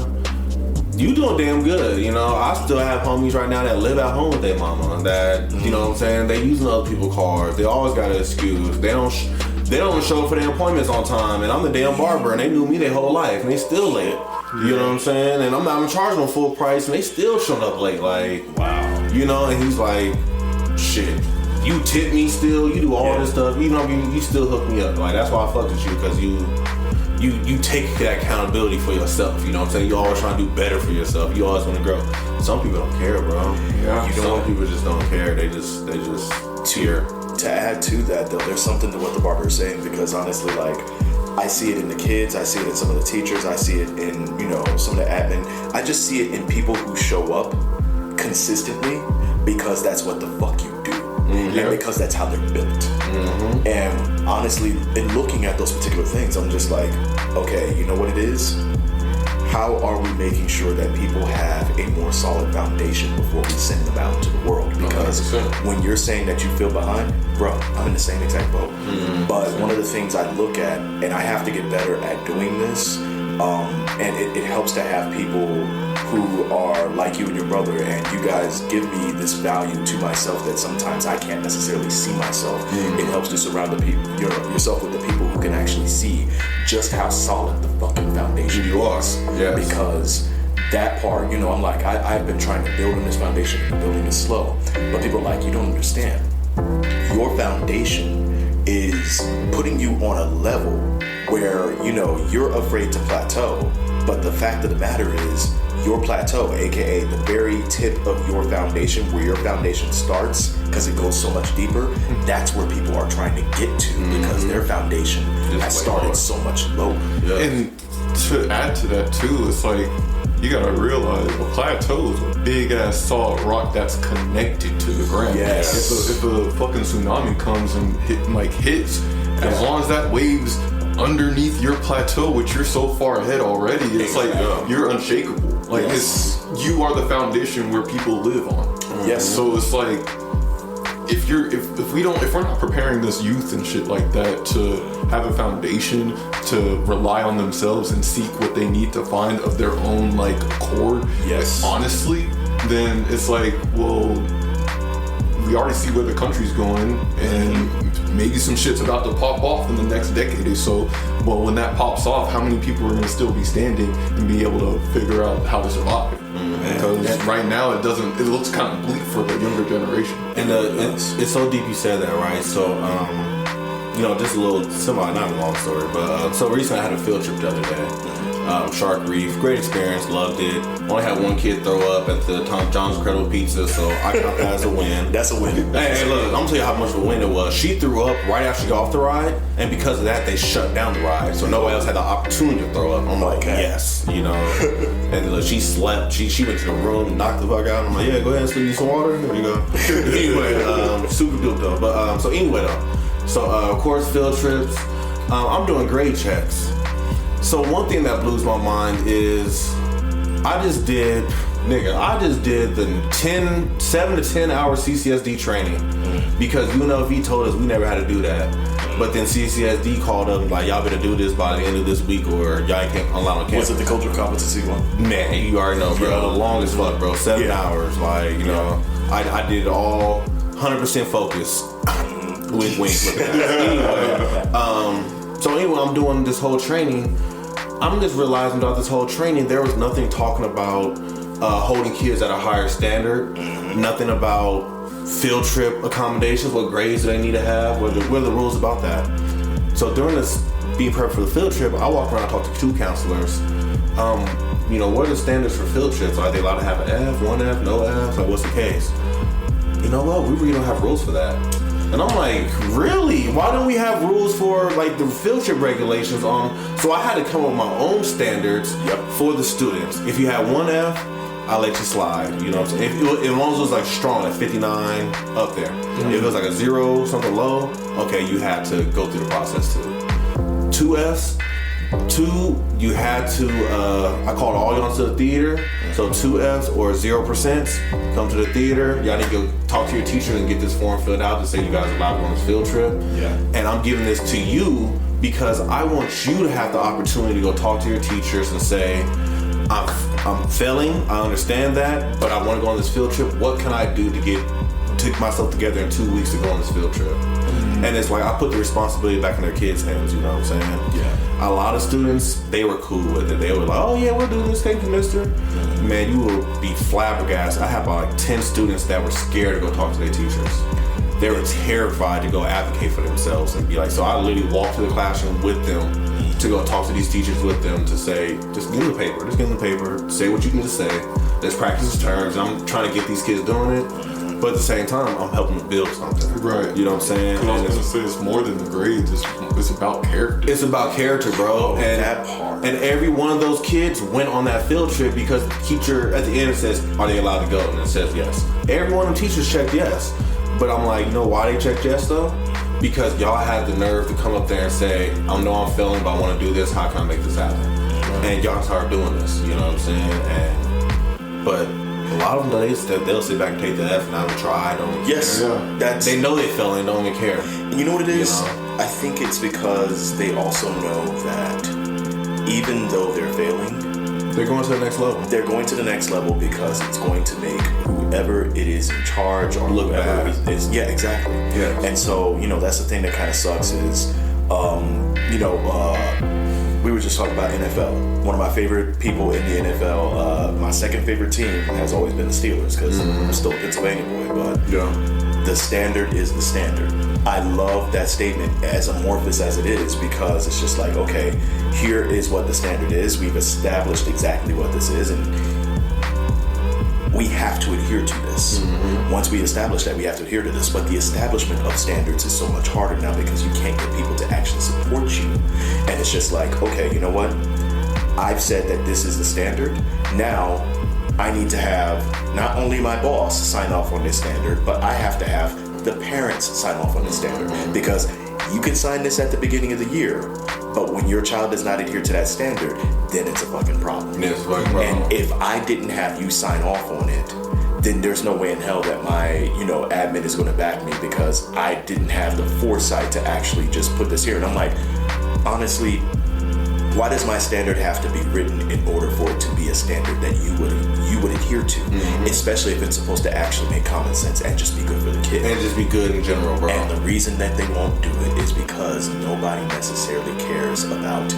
you doing damn good. You know, I still have homies right now that live at home with their mama. That, you know what I'm saying, they using other people's cars. They always got an excuse. They don't show up for their appointments on time. And I'm the damn barber and they knew me their whole life. And they still late. You know what I'm saying? And I'm not even charging them full price and they still showing up late. Like, wow. You know, and he's like, shit. You tip me still, you do all this stuff, you know what I mean? You still hook me up. Like, that's why I fuck with you, because you take that accountability for yourself, you know what I'm saying? You always trying to do better for yourself. You always want to grow. Some people don't care, bro. Yeah. Some people just don't care. They just cheer. To add to that, though, there's something to what the barber is saying, because honestly, like, I see it in the kids, I see it in some of the teachers, I see it in, you know, some of the admin. I just see it in people who show up consistently because that's what the fuck you do. Mm-hmm. And because that's how they're built. Mm-hmm. And honestly, in looking at those particular things, I'm just like, okay, you know what it is? How are we making sure that people have a more solid foundation before we send them out into the world? Because 100%. When you're saying that you feel behind, bro, I'm in the same exact boat. Mm-hmm. But one of the things I look at, and I have to get better at doing this, and it helps to have people who are like you and your brother, and you guys give me this value to myself that sometimes I can't necessarily see myself. Mm-hmm. It helps to surround the people, yourself with the people who can actually see just how solid the fucking foundation you are. Yes. Because that part, you know, I'm like, I've been trying to build on this foundation, and the building is slow. But people are like, you don't understand. Your foundation is putting you on a level where, you know, you're afraid to plateau. But the fact of the matter is, your plateau, aka the very tip of your foundation, where your foundation starts, because it goes so much deeper, that's where people are trying to get to, because their foundation has started so much lower. Yeah. And to add to that too, it's like, you gotta realize a plateau is a big ass solid rock that's connected to the ground. Yes. If a fucking tsunami comes and hits, as long as that wave's underneath your plateau, which you're so far ahead already, it's like you're unshakable. Like you are the foundation where people live on. Yes. So it's like if we're not preparing this youth and shit like that to have a foundation to rely on themselves and seek what they need to find of their own like accord, honestly, then it's like, well, we already see where the country's going, and maybe some shit's about to pop off in the next decade or so. Well, when that pops off, how many people are going to still be standing and be able to figure out how to survive? Because right now it looks kind of bleak for the younger generation. And it's so deep you said that, right? So, you know, just a little not a long story, but so recently I had a field trip the other day. Shark Reef, great experience, loved it. Only had one kid throw up at the Tom John's Incredible Pizza, so I count that as a win. That's a win. Hey, look, I'm gonna tell you how much of a win it was. She threw up right after she got off the ride, and because of that, they shut down the ride, so nobody else had the opportunity to throw up. I'm like, yes, you know. And look, she slept. She went to the room, knocked the fuck out. I'm like, yeah, go ahead and sleep, you some water. There you go. Anyway, super dope though. But so anyway though, so of course field trips. I'm doing grade checks. So one thing that blows my mind is I just did the 7 to 10 hour CCSD training because UNLV told us we never had to do that. But then CCSD called up like, y'all better do this by the end of this week or y'all can't allow on campus. Was it the cultural competency one? Man, you already know, bro. The longest fuck, bro. 7 hours. Like, you know, I did it all 100% focus. Wink, wink. So anyway, I'm doing this whole training. I'm just realizing throughout this whole training, there was nothing talking about holding kids at a higher standard. Nothing about field trip accommodations. What grades do they need to have? What are the rules about that? So during this being prepared for the field trip, I walked around and talked to 2 counselors. You know, what are the standards for field trips? Are they allowed to have an F, 1 F, no F? Like, what's the case? You know what? We really don't have rules for that. And I'm like, really? Why don't we have rules for like the field trip regulations on? So I had to come up with my own standards for the students. If you had 1 F, I'll let you slide. You know what I'm saying? As long as it was like strong, like 59 up there. If it was like a 0, something low, okay, you had to go through the process too. 2 Fs. 2, you had to, I called all y'all to the theater. So 2 Fs or 0% come to the theater. Y'all need to go talk to your teacher and get this form filled out to say you guys are allowed to go on this field trip. Yeah. And I'm giving this to you because I want you to have the opportunity to go talk to your teachers and say, I'm failing, I understand that, but I want to go on this field trip. What can I do to get myself together in 2 weeks to go on this field trip? And it's like I put the responsibility back in their kids' hands, you know what I'm saying? Yeah. A lot of students, they were cool with it. They were like, oh yeah, we'll do this, thank you, mister. Man, you will be flabbergasted. I have about like 10 students that were scared to go talk to their teachers. They were terrified to go advocate for themselves and be like, so I literally walked to the classroom with them to go talk to these teachers with them to say, just give them the paper, say what you need to say, let's practice the terms. I'm trying to get these kids doing it. But at the same time, I'm helping them build something. Right. You know what I'm saying? I was going to say it's more than the grades. It's about character. It's about character, bro. And that part. And every one of those kids went on that field trip because the teacher at the end says, are they allowed to go? And it says yes. Every one of them teachers checked yes. But I'm like, you know why they checked yes though? Because y'all had the nerve to come up there and say, I know I'm failing, but I want to do this. How can I make this happen? And y'all start doing this. You know what I'm saying? But a lot of them, they'll sit back and take the F and I would try. Don't care. They know they failing, don't even care. And you know what it is? I think it's because they also know that even though they're failing, they're going to the next level. They're going to the next level because it's going to make whoever it is in charge or look whoever bad. is. Yeah, exactly. Yeah. And so, that's the thing that kind of sucks is, we were just talking about NFL. One of my favorite people in the NFL, my second favorite team has always been the Steelers because I'm still a Pennsylvania boy, but the standard is the standard. I love that statement, as amorphous as it is, because it's just like, okay, here is what the standard is. We've established exactly what this is, and we have to adhere to this. Once we establish that, we have to adhere to this. But the establishment of standards is so much harder now because you can't get people to actually support you. And it's just like, okay, you know what? I've said that this is the standard. Now, I need to have not only my boss sign off on this standard, but I have to have the parents sign off on this standard. Because you can sign this at the beginning of the year, but when your child does not adhere to that standard, then it's a fucking problem. And if I didn't have you sign off on it, then there's no way in hell that my, admin is going to back me because I didn't have the foresight to actually just put this here. And I'm like, honestly, why does my standard have to be written in order for it to be a standard that you would adhere to? Especially if it's supposed to actually make common sense and just be good for the kid. And just be good in general, bro. And the reason that they won't do it is because nobody necessarily cares about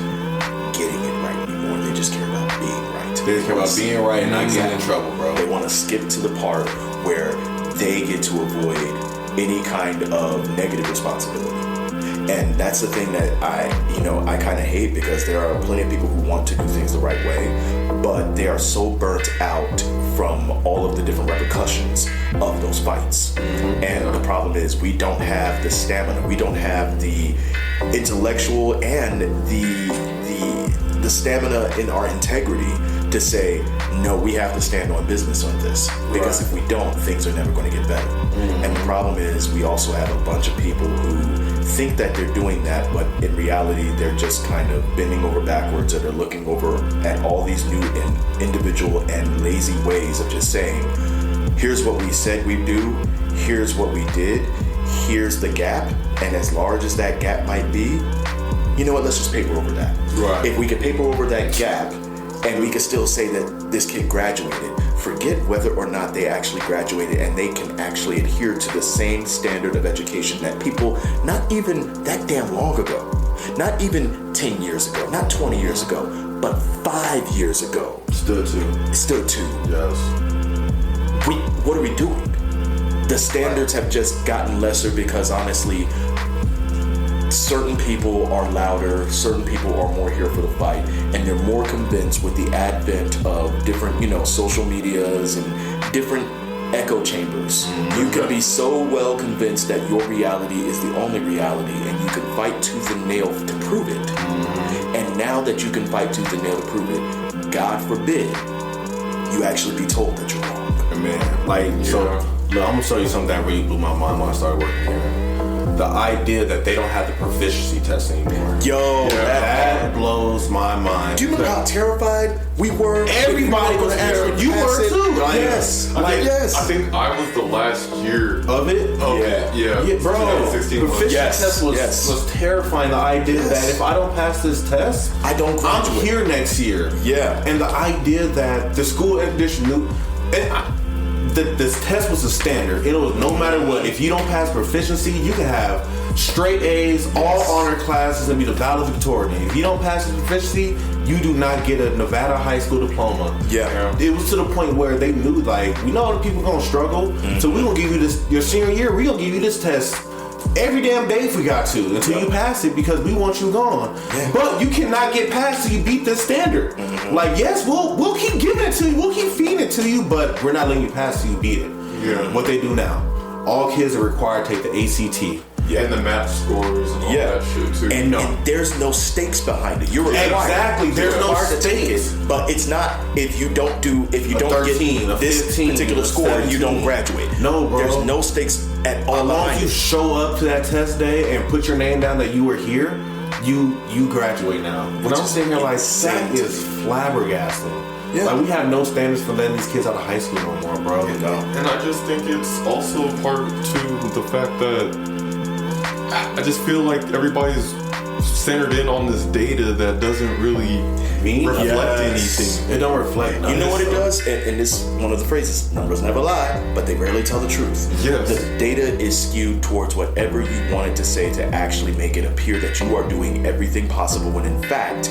getting it right anymore. They just care about being right. They just care about being right and not getting in trouble, bro. They want to skip to the part where they get to avoid any kind of negative responsibility. And that's the thing that I kind of hate, because there are plenty of people who want to do things the right way, but they are so burnt out from all of the different repercussions of those fights. And the problem is we don't have the stamina, we don't have the intellectual and the stamina in our integrity to say, no, we have to stand on business on this. Because if we don't, things are never going to get better. And the problem is we also have a bunch of people who think that they're doing that, but in reality, they're just kind of bending over backwards, or they're looking over at all these new and individual and lazy ways of just saying, here's what we said we'd do, here's what we did, here's the gap, and as large as that gap might be, you know what, let's just paper over that. If we could paper over that gap, and we could still say that this kid graduated, forget whether or not they actually graduated and they can actually adhere to the same standard of education that people, not even that damn long ago, not even 10 years ago, not 20 years ago, but 5 years ago. Stood to. Yes. What are we doing? The standards have just gotten lesser because honestly, certain people are louder, certain people are more here for the fight, and they're more convinced with the advent of different, social medias and different echo chambers. You can be so well convinced that your reality is the only reality, and you can fight tooth and nail to prove it. And now that you can fight tooth and nail to prove it, God forbid you actually be told that you're wrong. Man, like, so, look, I'm gonna show you something that really blew my mind when I started working here. The idea that they don't have the proficiency test anymore. Yo, that blows my mind. Do you remember how terrified we were? Everybody was answering. You were too. Like, yes. I think I was the last year of it. Yeah, bro. 2016 proficiency test was terrifying. The idea that if I don't pass this test, I don't graduate. I'm here next year. Yeah. And the idea that the school edition knew. This test was a standard. It was no matter what. If you don't pass proficiency, you can have straight A's, all honor classes, and be the valedictorian. If you don't pass the proficiency, you do not get a Nevada high school diploma. Yeah. It was to the point where they knew, like, we know other people gonna struggle, so we gonna give you this, your senior year, we gonna give you this test every damn day if we got to, until you pass it, because we want you gone. Yeah. But you cannot get past till you beat this standard. Like, yes, we'll keep giving it to you, we'll keep feeding it to you, but we're not letting you pass till you beat it. Yeah. What they do now, all kids are required to take the ACT. Yeah. And the math scores and all that shit too. And there's no stakes behind it. You're required. Exactly. There's no stakes. But it's not if you don't get this particular score, 17. You don't graduate. No, bro. There's no stakes at all. As long as you show up to that test day and put your name down that you were here, you graduate now. When I'm sitting here like, that is flabbergasting. Yeah. Like, we have no standards for letting these kids out of high school no more, bro. And I just think it's also part to the fact that I just feel like everybody's centered in on this data that doesn't really reflect anything. It don't reflect nothing. You know what it does? And this one of the phrases, numbers never lie, but they rarely tell the truth. Yes. The data is skewed towards whatever you want it to say to actually make it appear that you are doing everything possible when in fact,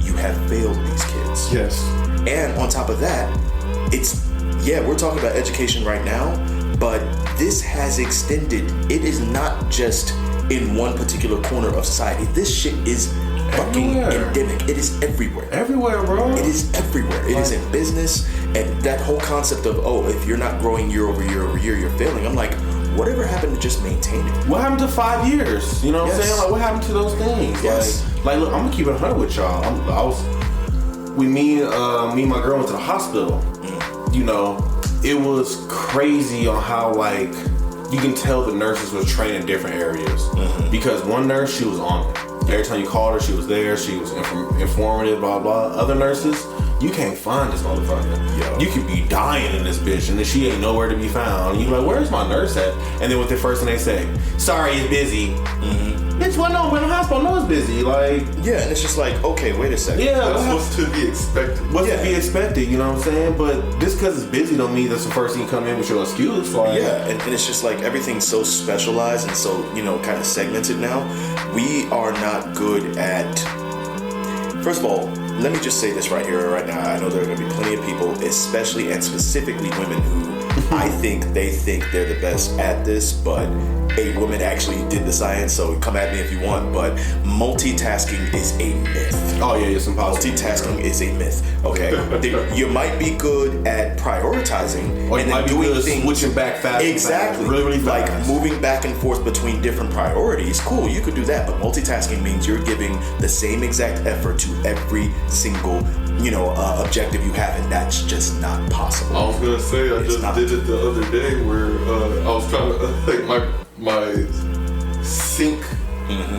you have failed these kids. Yes. And on top of that, we're talking about education right now, but this has extended. It is not just in one particular corner of society. This shit is fucking endemic. It is everywhere. Everywhere, bro. It is everywhere. It is in business, and that whole concept of, if you're not growing year over year over year, you're failing. I'm like, whatever happened to just maintain it? What happened to 5 years? You know what I'm saying? Like, what happened to those things? Yes. Like, look, I'm gonna keep it 100 with y'all. Me and my girl went to the hospital. You know, it was crazy on how, like, you can tell the nurses were trained in different areas. Because one nurse, she was on it. Every time you called her, she was there. She was informative, blah, blah. Other nurses, you can't find this motherfucker. Yo. You could be dying in this bitch, and then she ain't nowhere to be found. You like, where's my nurse at? And then with the first thing they say, sorry, it's busy. Bitch, well, no, we're in the hospital. No, it's busy. Like, yeah, and it's just like, okay, wait a second. Yeah, that's what's to be expected. What's to be expected, you know what I'm saying? But just because it's busy don't mean that's the first thing you come in with your excuse. Like, yeah, and it's just like everything's so specialized and so, kind of segmented now. We are not good at. First of all, let me just say this right here, right now. I know there are going to be plenty of people, especially and specifically women, who I think they think they're the best at this, but a woman actually did the science, so come at me if you want, but multitasking is a myth. Oh yeah, it's impossible. Multitasking is a myth. Okay, you might be good at prioritizing or you might be doing things, switching back fast. Exactly, really, really fast. Like moving back and forth between different priorities. Cool, you could do that, but multitasking means you're giving the same exact effort to every single objective you have, and that's just not possible. I was gonna say I just did it the other day where I was trying to think my sink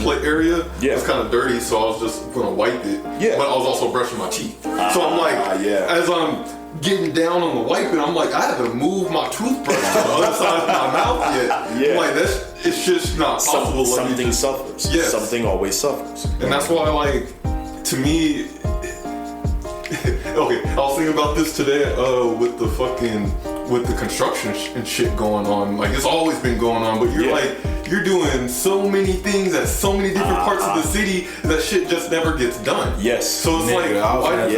plate area was kind of dirty, so I was just gonna wipe it. Yeah. But I was also brushing my teeth. So I'm like, as I'm getting down on the wiping, I'm like, I haven't moved my toothbrush to the other side of my mouth yet. Yeah. Like it's just not possible. Something suffers. Yes. Something always suffers. And that's why, like, to me. Okay, I was thinking about this today with the construction and shit going on. Like, it's always been going on, but you're doing so many things at so many different parts of the city that shit just never gets done. Yes. So it's like, the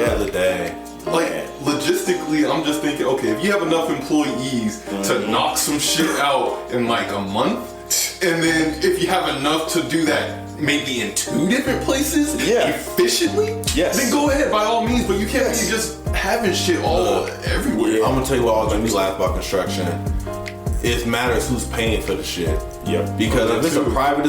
other day. Like, logistically, I'm just thinking, okay, if you have enough employees to knock some shit out in like a month, and then if you have enough to do that maybe in 2 different places efficiently, then go ahead by all means. But you can't be just having shit all everywhere. I'm gonna tell you what always makes me laugh about construction. It matters who's paying for the shit. Yep. Because if it's a private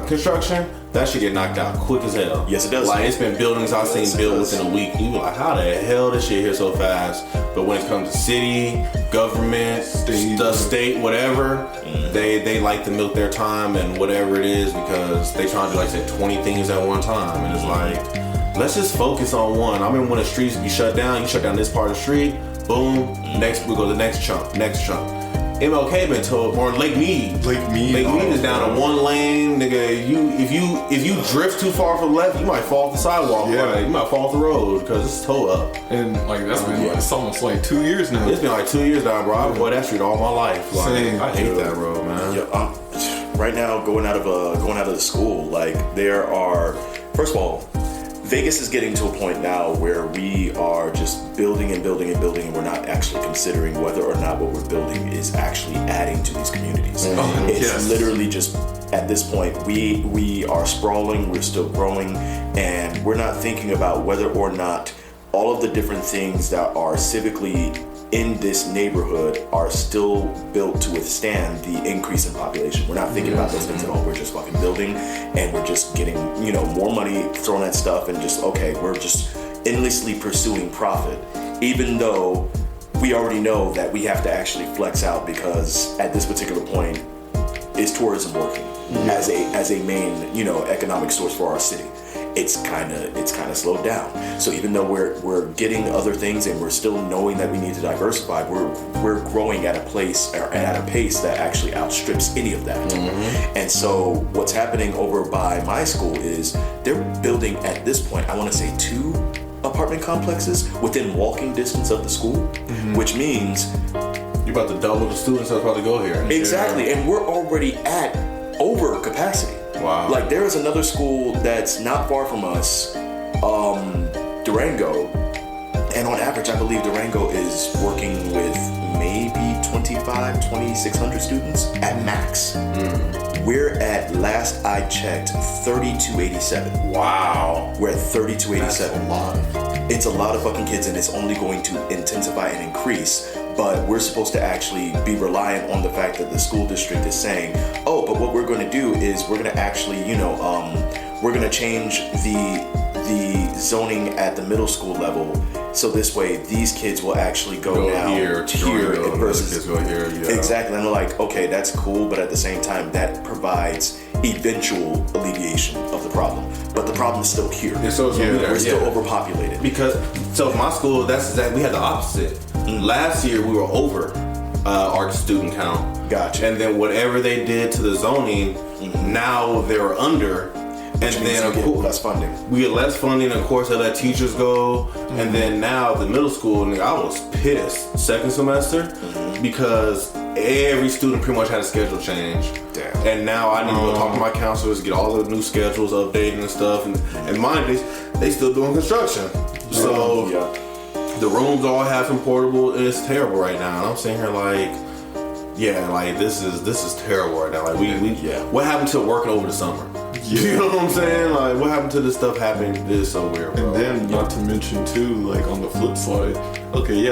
construction, that should get knocked out quick as hell. Yes, it does. Like, it's been buildings I've seen built within a week. You be like, how the hell this shit here so fast? But when it comes to city, government, the state, whatever, they like to milk their time and whatever it is because they trying to do, like I said, 20 things at one time. And it's like, let's just focus on one. I remember when the streets be shut down, you shut down this part of the street, boom, next we go to the next chunk. MLK been told, or Lake Mead. Lake Mead is down to 1 lane, nigga. If you drift too far from the left, you might fall off the sidewalk. Yeah. Right? You might fall off the road because it's toe up. And like that's been it's almost like 2 years now. It's been like 2 years now, bro. I've avoided that street all my life. Like, Same. I hate that road, man. Yeah, right now, going out of the school, like there are, first of all, Vegas is getting to a point now where we are just building and we're not actually considering whether or not what we're building is actually adding to these communities. It's literally just, at this point, we are sprawling, we're still growing, and we're not thinking about whether or not all of the different things that are civically in this neighborhood are still built to withstand the increase in population. We're not thinking about those things at all. We're just fucking building, and we're just getting, more money thrown at stuff, and just, we're just endlessly pursuing profit, even though we already know that we have to actually flex out, because at this particular point, is tourism working as a main, economic source for our city? It's kind of slowed down. So even though we're getting other things and we're still knowing that we need to diversify, we're growing at a pace that actually outstrips any of that. And so what's happening over by my school is they're building, at this point, I want to say 2 apartment complexes within walking distance of the school, which means you're about to double the students that's about to go here. Exactly, and we're already at over capacity. Wow. Like, there is another school that's not far from us, Durango, and on average, I believe Durango is working with maybe 2,600 students at max. We're at, last I checked, 3287. Wow. We're at 3287. That's a lot. It's a lot of fucking kids, and it's only going to intensify and increase. But we're supposed to actually be reliant on the fact that the school district is saying, but what we're going to do is we're going to actually, we're going to change the zoning at the middle school level, so this way these kids will actually go now here versus kids go here. Yeah. Exactly, and they're like, okay, that's cool, but at the same time, that provides eventual alleviation of the problem. But the problem is still here. We're still overpopulated. Because my school, that's exactly, we had the opposite. Last year we were over our student count. Gotcha. And then whatever they did to the zoning, now they're under. Which and means then we get less funding. We get less funding, of course, they let teachers go. And then now the middle school, I was pissed second semester because every student pretty much had a schedule change. Damn. And now I need to go talk to my counselors, get all the new schedules updated and stuff. And mind they still doing construction. So the rooms all have some portable, and it's terrible right now. And I'm sitting here like, this is terrible right now. Like what happened to working over the summer? You know what I'm saying? Like, what happened to this stuff happening? This is so weird, bro. And then, not to mention too, like on the flip side,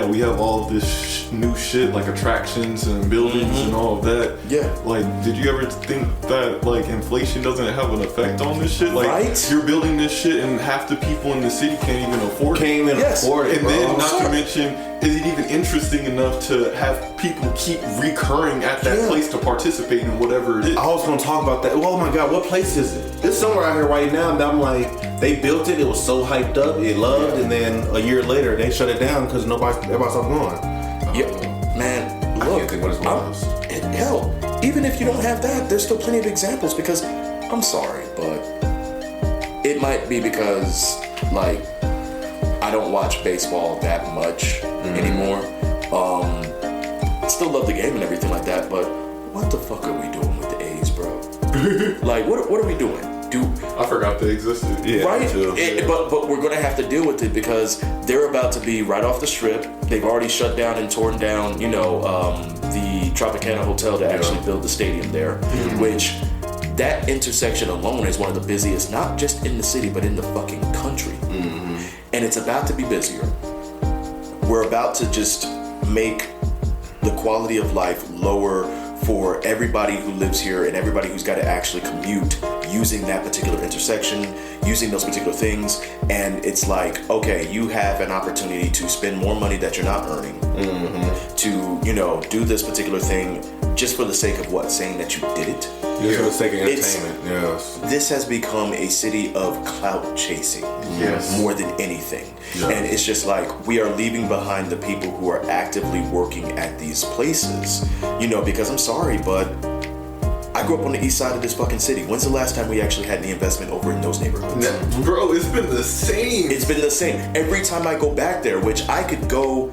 we have all this new shit like attractions and buildings and all of that. Yeah. Like, did you ever think that like inflation doesn't have an effect on this shit? Like, right? You're building this shit and half the people in the city can't even afford it. And then, not to mention, is it even interesting enough to have people keep recurring at that place to participate in whatever it is? I was gonna talk about that. Oh my God, what place is it? It's somewhere out here right now that I'm like, they built it, it was so hyped up, it loved, and then a year later they shut it down because everybody stopped going. Man, look, I can't think what it was. Hell, even if you don't have that, there's still plenty of examples, because I'm sorry, but it might be because, like, I don't watch baseball that much anymore. I still love the game and everything like that, but what the fuck are we doing with the A's, bro? Like, what are we doing? I forgot they existed. Yeah, right? Too. But we're gonna have to deal with it because they're about to be right off the strip. They've already shut down and torn down, the Tropicana Hotel to actually build the stadium there, which that intersection alone is one of the busiest, not just in the city, but in the fucking country. And it's about to be busier. We're about to just make the quality of life lower for everybody who lives here and everybody who's got to actually commute using that particular intersection, using those particular things. And it's like, okay, you have an opportunity to spend more money that you're not earning, to, you know, do this particular thing just for the sake of what? Saying that you did it? Just for the sake of entertainment, yes. This has become a city of clout chasing, more than anything. And it's just like, we are leaving behind the people who are actively working at these places. You know, because I'm sorry, but I grew up on the east side of this fucking city. When's the last time we actually had any investment over in those neighborhoods? Bro, it's been the same. It's been the same. Every time I go back there, which I could go...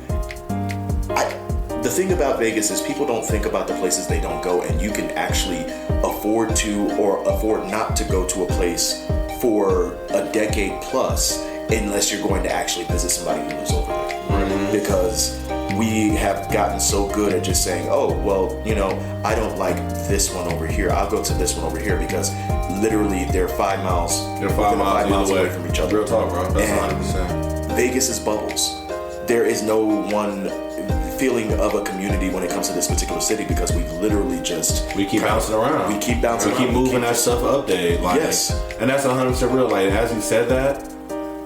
The thing about Vegas is people don't think about the places they don't go, and you can actually afford to or afford not to go to a place for a decade plus unless you're going to actually visit somebody who lives over there. Because we have gotten so good at just saying, oh, well, you know, I don't like this one over here. I'll go to this one over here because literally they're 5 miles. They're 5 miles away from each other. Real talk, bro. That's and 100%. Vegas is bubbles. There is no one feeling of a community when it comes to this particular city because we literally just we keep bouncing around. We keep bouncing around. We keep moving that stuff update. Like, yes. And that's 100% real. Like, as you said that,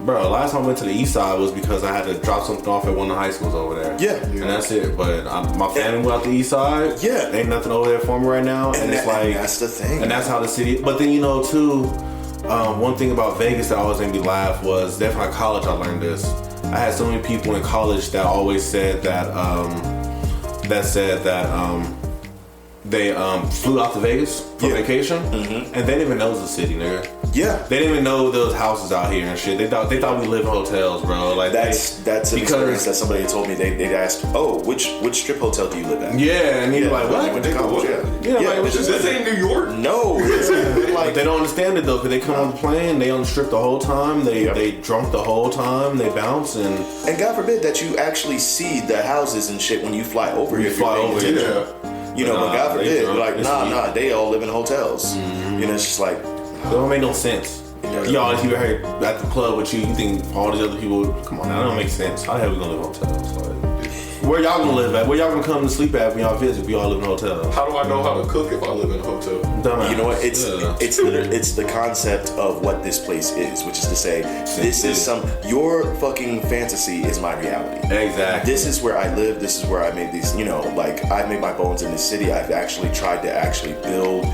bro, last time I went to the east side was because I had to drop something off at one of the high schools over there. Yeah. And that's it. But my family went out the east side. Yeah. Ain't nothing over there for me right now. And it's like, that's the thing. And that's how the city, but then, you know, too, one thing about Vegas that always made me laugh was definitely at college I learned this. I had so many people in college that always said that, they flew out to Vegas for vacation, and they didn't even know it was a city, nigga. Yeah, they didn't even know there was houses out here and shit. They thought we lived in hotels, bro. Like that's an experience that somebody told me. They'd asked, oh, which strip hotel do you live at? Yeah, and you're like, what? Went to college, like, this ain't New York. No, like they don't understand it though, because they come on the plane, they on the strip the whole time, they drunk the whole time, they bounce and God forbid that you actually see the houses and shit when you fly over here. You know, but God forbid, like, nah, they all live in hotels. You know, it's just like, it don't make no sense. You always hear her at the club with you think all these other people, come on, that don't make sense. How the hell we gonna live in hotels? Like, where y'all gonna live at? Where y'all gonna come to sleep at when y'all visit? We all live in hotels. How do I know how to cook if I live in a hotel? Dumbass. You know what? It's the concept of what this place is, which is to say, this is your fucking fantasy is my reality. Exactly. This is where I live. This is where I made these. You know, like I made my bones in this city. I've actually tried to build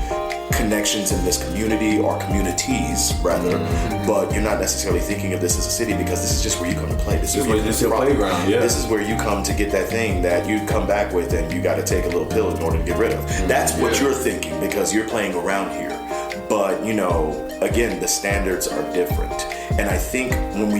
connections in this community or communities rather, but you're not necessarily thinking of this as a city because this is just where you come to play. This is your playground. Yeah. This is where you come to get that thing that you come back with and you got to take a little pill in order to get rid of. That's what you're thinking because you're playing around here. But you know, again, the standards are different, and I think when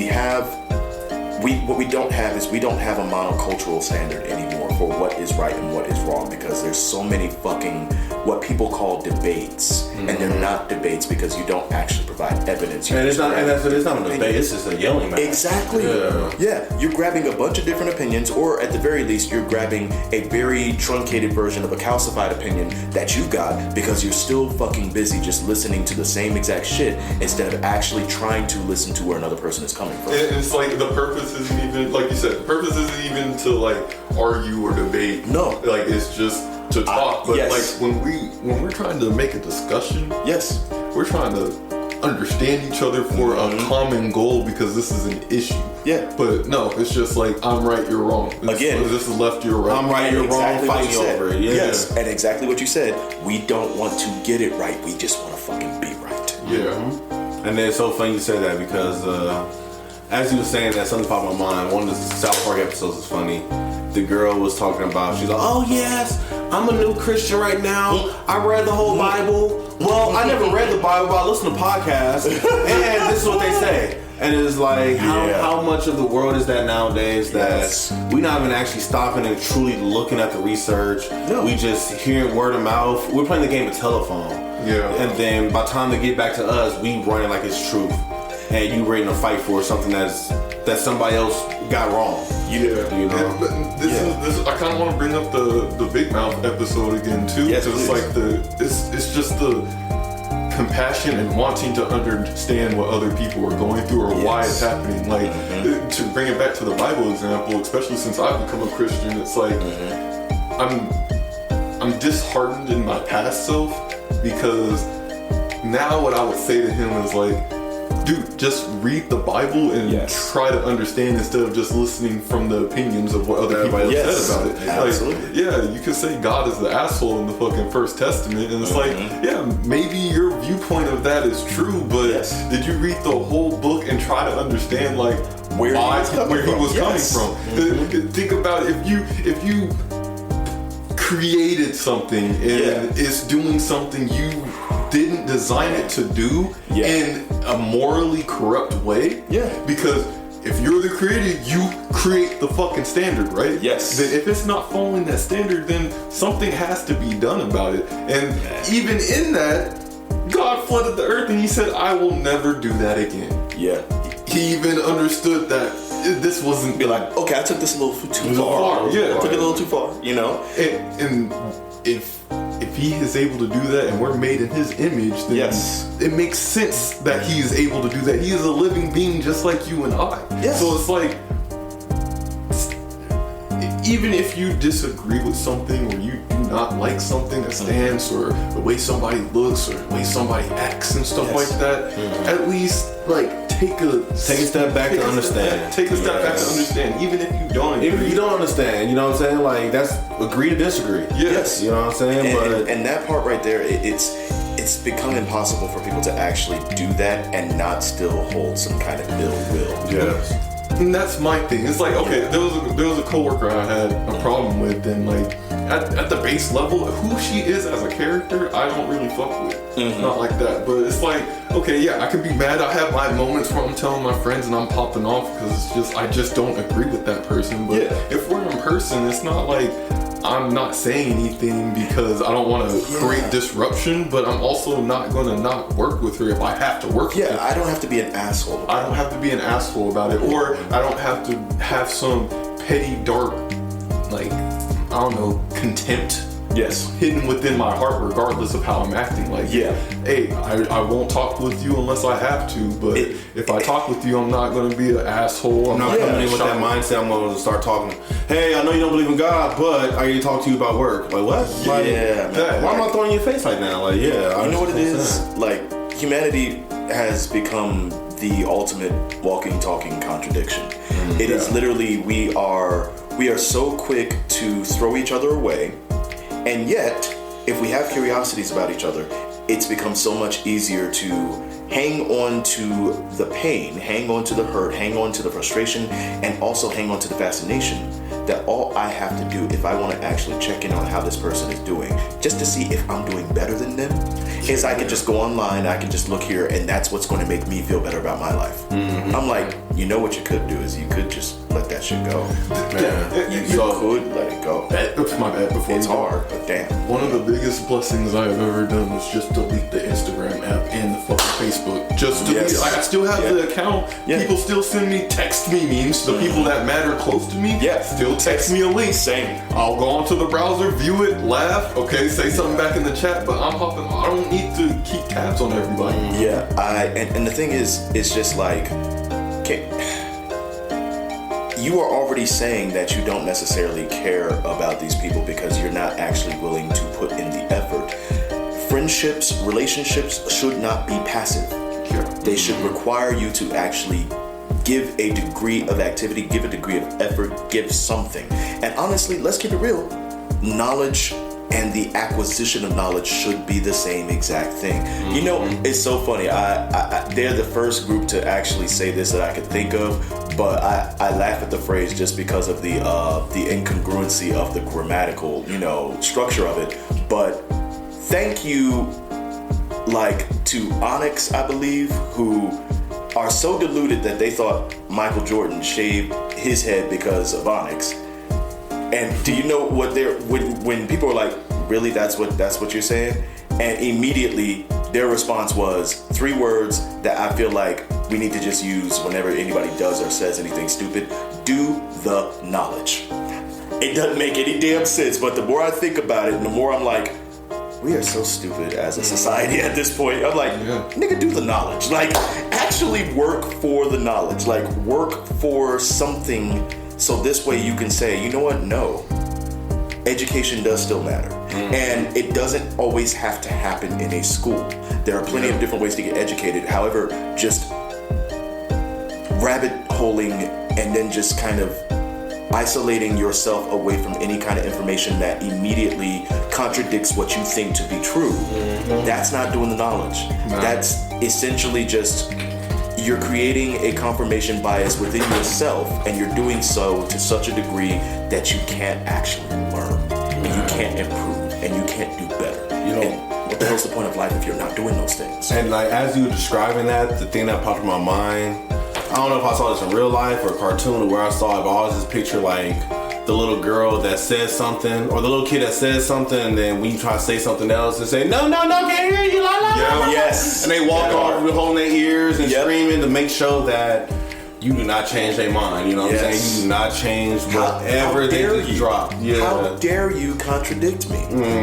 what we don't have is we don't have a monocultural standard anymore for what is right and what is wrong because there's so many fucking what people call debates, and they're not debates because you don't actually provide evidence. It's not a debate. It's just a yelling match. Exactly. Yeah. You're grabbing a bunch of different opinions, or at the very least, you're grabbing a very truncated version of a calcified opinion that you got because you're still fucking busy just listening to the same exact shit instead of actually trying to listen to where another person is coming from. And it's like the purpose isn't even, like you said, the purpose isn't even to like argue or debate. No. Like it's just to talk. But yes. like when we're trying to make a discussion, yes, we're trying to understand each other for a common goal because this is an issue. Yeah. But no, it's just like I'm right, you're wrong. Again, this is left, you're right. I'm right, you're exactly wrong. Fight me over it. Yeah. Yes, and exactly what you said. We don't want to get it right. We just want to fucking be right. Yeah. And it's so funny you said that because as you were saying that, something popped in my mind. One of the South Park episodes is funny. The girl was talking about, she's like, oh yes, I'm a new Christian right now. I read the whole Bible. Well, I never read the Bible, but I listen to podcasts. And this is what they say. And it's like, how much of the world is that nowadays that we're not even actually stopping and truly looking at the research. No. We just hearing word of mouth. We're playing the game of telephone. Yeah. And then by the time they get back to us, we running like it's truth. And you ready to fight for something that somebody else got wrong. Yeah, you know. And, but this is I kind of want to bring up the Big Mouth episode again too, because it's like it's just the compassion and wanting to understand what other people are going through or why it's happening. Like, to bring it back to the Bible example, especially since I've become a Christian, it's like, I'm disheartened in my past self, because now what I would say to him is like, dude, just read the Bible and try to understand instead of just listening from the opinions of what other people have said about it. Absolutely. Like, yeah, you can say God is the asshole in the fucking First Testament, and it's like, yeah, maybe your viewpoint of that is true, but did you read the whole book and try to understand like where he was coming from? Think about it, if you created something and it's doing something you didn't design it to do in a morally corrupt way. Because if you're the creator, you create the fucking standard, right? Then if it's not following that standard, then something has to be done about it. And even in that, God flooded the earth and he said, I will never do that again. He even understood that this wasn't... Be like, okay, I took this a little too far. I took it a little too far, you know? And if he is able to do that and we're made in his image, then it makes sense that he is able to do that. He is a living being just like you and I. So it's like, even if you disagree with something or you do not like something, a stance or the way somebody looks or the way somebody acts and stuff like that, at least like take a step back to understand. Take a step back to understand, even if you don't agree. If you don't understand, you know what I'm saying? Like, that's agree to disagree. You know what I'm saying? And that part right there, it's become impossible for people to actually do that and not still hold some kind of ill will. And that's my thing. It's like, okay, there was a coworker I had a problem with, and like at the base level, who she is as a character, I don't really fuck with. Not like that. But it's like, okay, yeah, I can be mad. I have my moments where I'm telling my friends and I'm popping off because I just don't agree with that person. But if we're in person, it's not like I'm not saying anything because I don't want to create disruption, but I'm also not going to not work with her if I have to work with her. I don't have to be an asshole. I don't have to be an asshole about it, or I don't have to have some petty, dark, like, I don't know, contempt hidden within my heart regardless of how I'm acting. Like, hey, I won't talk with you unless I have to, but if I talk with you, I'm not going to be an asshole. I'm not coming in with that mindset. I'm going to start talking, hey, I know you don't believe in God, but I need to talk to you about work. Like, what? Like, why am I throwing in your face like that? Like, you know what it is? Like, humanity has become the ultimate walking, talking contradiction. It is literally, we are so quick to throw each other away. And yet, if we have curiosities about each other, it's become so much easier to hang on to the pain, hang on to the hurt, hang on to the frustration, and also hang on to the fascination that all I have to do if I want to actually check in on how this person is doing, just to see if I'm doing better than them, is I can just go online, I can just look here, and that's what's going to make me feel better about my life. I'm like, you know what you could do is you could just let that shit go. You could let it go. My bad. Before it's hard, but damn. One of the biggest blessings I have ever done was just delete the Instagram app and the fucking Facebook. Just delete it. Like, I still have the account. People still send me, text me memes. The people that matter close to me still text me a link. Same. I'll go onto the browser, view it, laugh, say something back in the chat, but I'm hopping. I don't need to keep tabs on everybody. And the thing is, it's just like, you are already saying that you don't necessarily care about these people because you're not actually willing to put in the effort. Friendships, relationships should not be passive. They should require you to actually give a degree of activity, give a degree of effort, give something. And honestly, let's keep it real. Knowledge and the acquisition of knowledge should be the same exact thing. You know, it's so funny. They're the first group to actually say this that I could think of, but I laugh at the phrase just because of the incongruency of the grammatical, structure of it. But thank you, to Onyx, I believe, who are so deluded that they thought Michael Jordan shaved his head because of Onyx. And do you know what when people are like, really, that's what you're saying? And immediately their response was 3 words that I feel like we need to just use whenever anybody does or says anything stupid. Do the knowledge. It doesn't make any damn sense, but the more I think about it, the more I'm like, We are so stupid as a society at this point. I'm like, nigga, do the knowledge. Like, actually work for the knowledge. Like, work for something so this way you can say, you know what? No. Education does still matter. And it doesn't always have to happen in a school. There are plenty of different ways to get educated. However, just rabbit holing and then just kind of isolating yourself away from any kind of information that immediately contradicts what you think to be true, that's not doing the knowledge. That's essentially just, you're creating a confirmation bias within yourself, and you're doing so to such a degree that you can't actually learn, and you can't improve, and you can't do better. You know, and what the hell's the point of life if you're not doing those things? And like, as you were describing that, the thing that popped in my mind, I don't know if I saw this in real life or a cartoon or where I saw it, but I always just picture like the little girl that says something, or the little kid that says something, and then when you try to say something else, they say, no, can't hear you, la la la. Yes. And they walk off with holding their ears and screaming to make sure that you do not change their mind. You know what I'm saying? You do not change whatever they just drop. How dare you contradict me?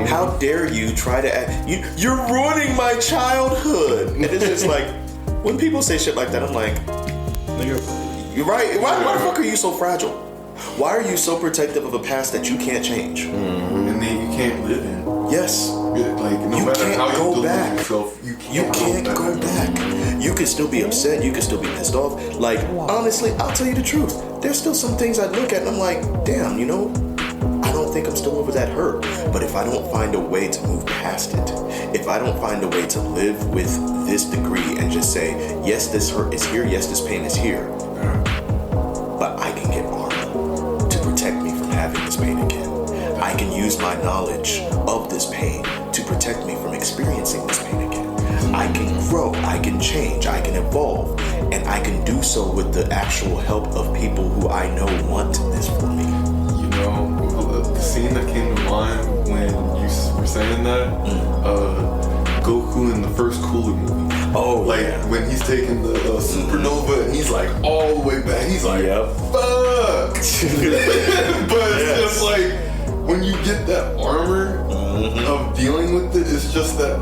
How dare you try to act, you're ruining my childhood. And it's just like, when people say shit like that, I'm like, you're right. Why the fuck are you so fragile? Why are you so protective of a past that you can't change? And then you can't live in. Yes. Like, no matter how you delude yourself, you can't go back. You can still be upset. You can still be pissed off. Like, honestly, I'll tell you the truth. There's still some things I look at and I'm like, damn, you know, I don't think I'm still over that hurt. But if I don't find a way to move past it, if I don't find a way to live with this degree and just say, yes, this hurt is here, yes, this pain is here, but I can get armor to protect me from having this pain again. I can use my knowledge of this pain to protect me from experiencing this pain again. I can grow, I can change, I can evolve, and I can do so with the actual help of people who I know want this for me. You know, the scene that came to mind when you were saying that, Goku in the first Cooler movie. Oh, like when he's taking the supernova and he's like all the way back. He's like, fuck. But it's just like, when you get that armor of dealing with it, it's just that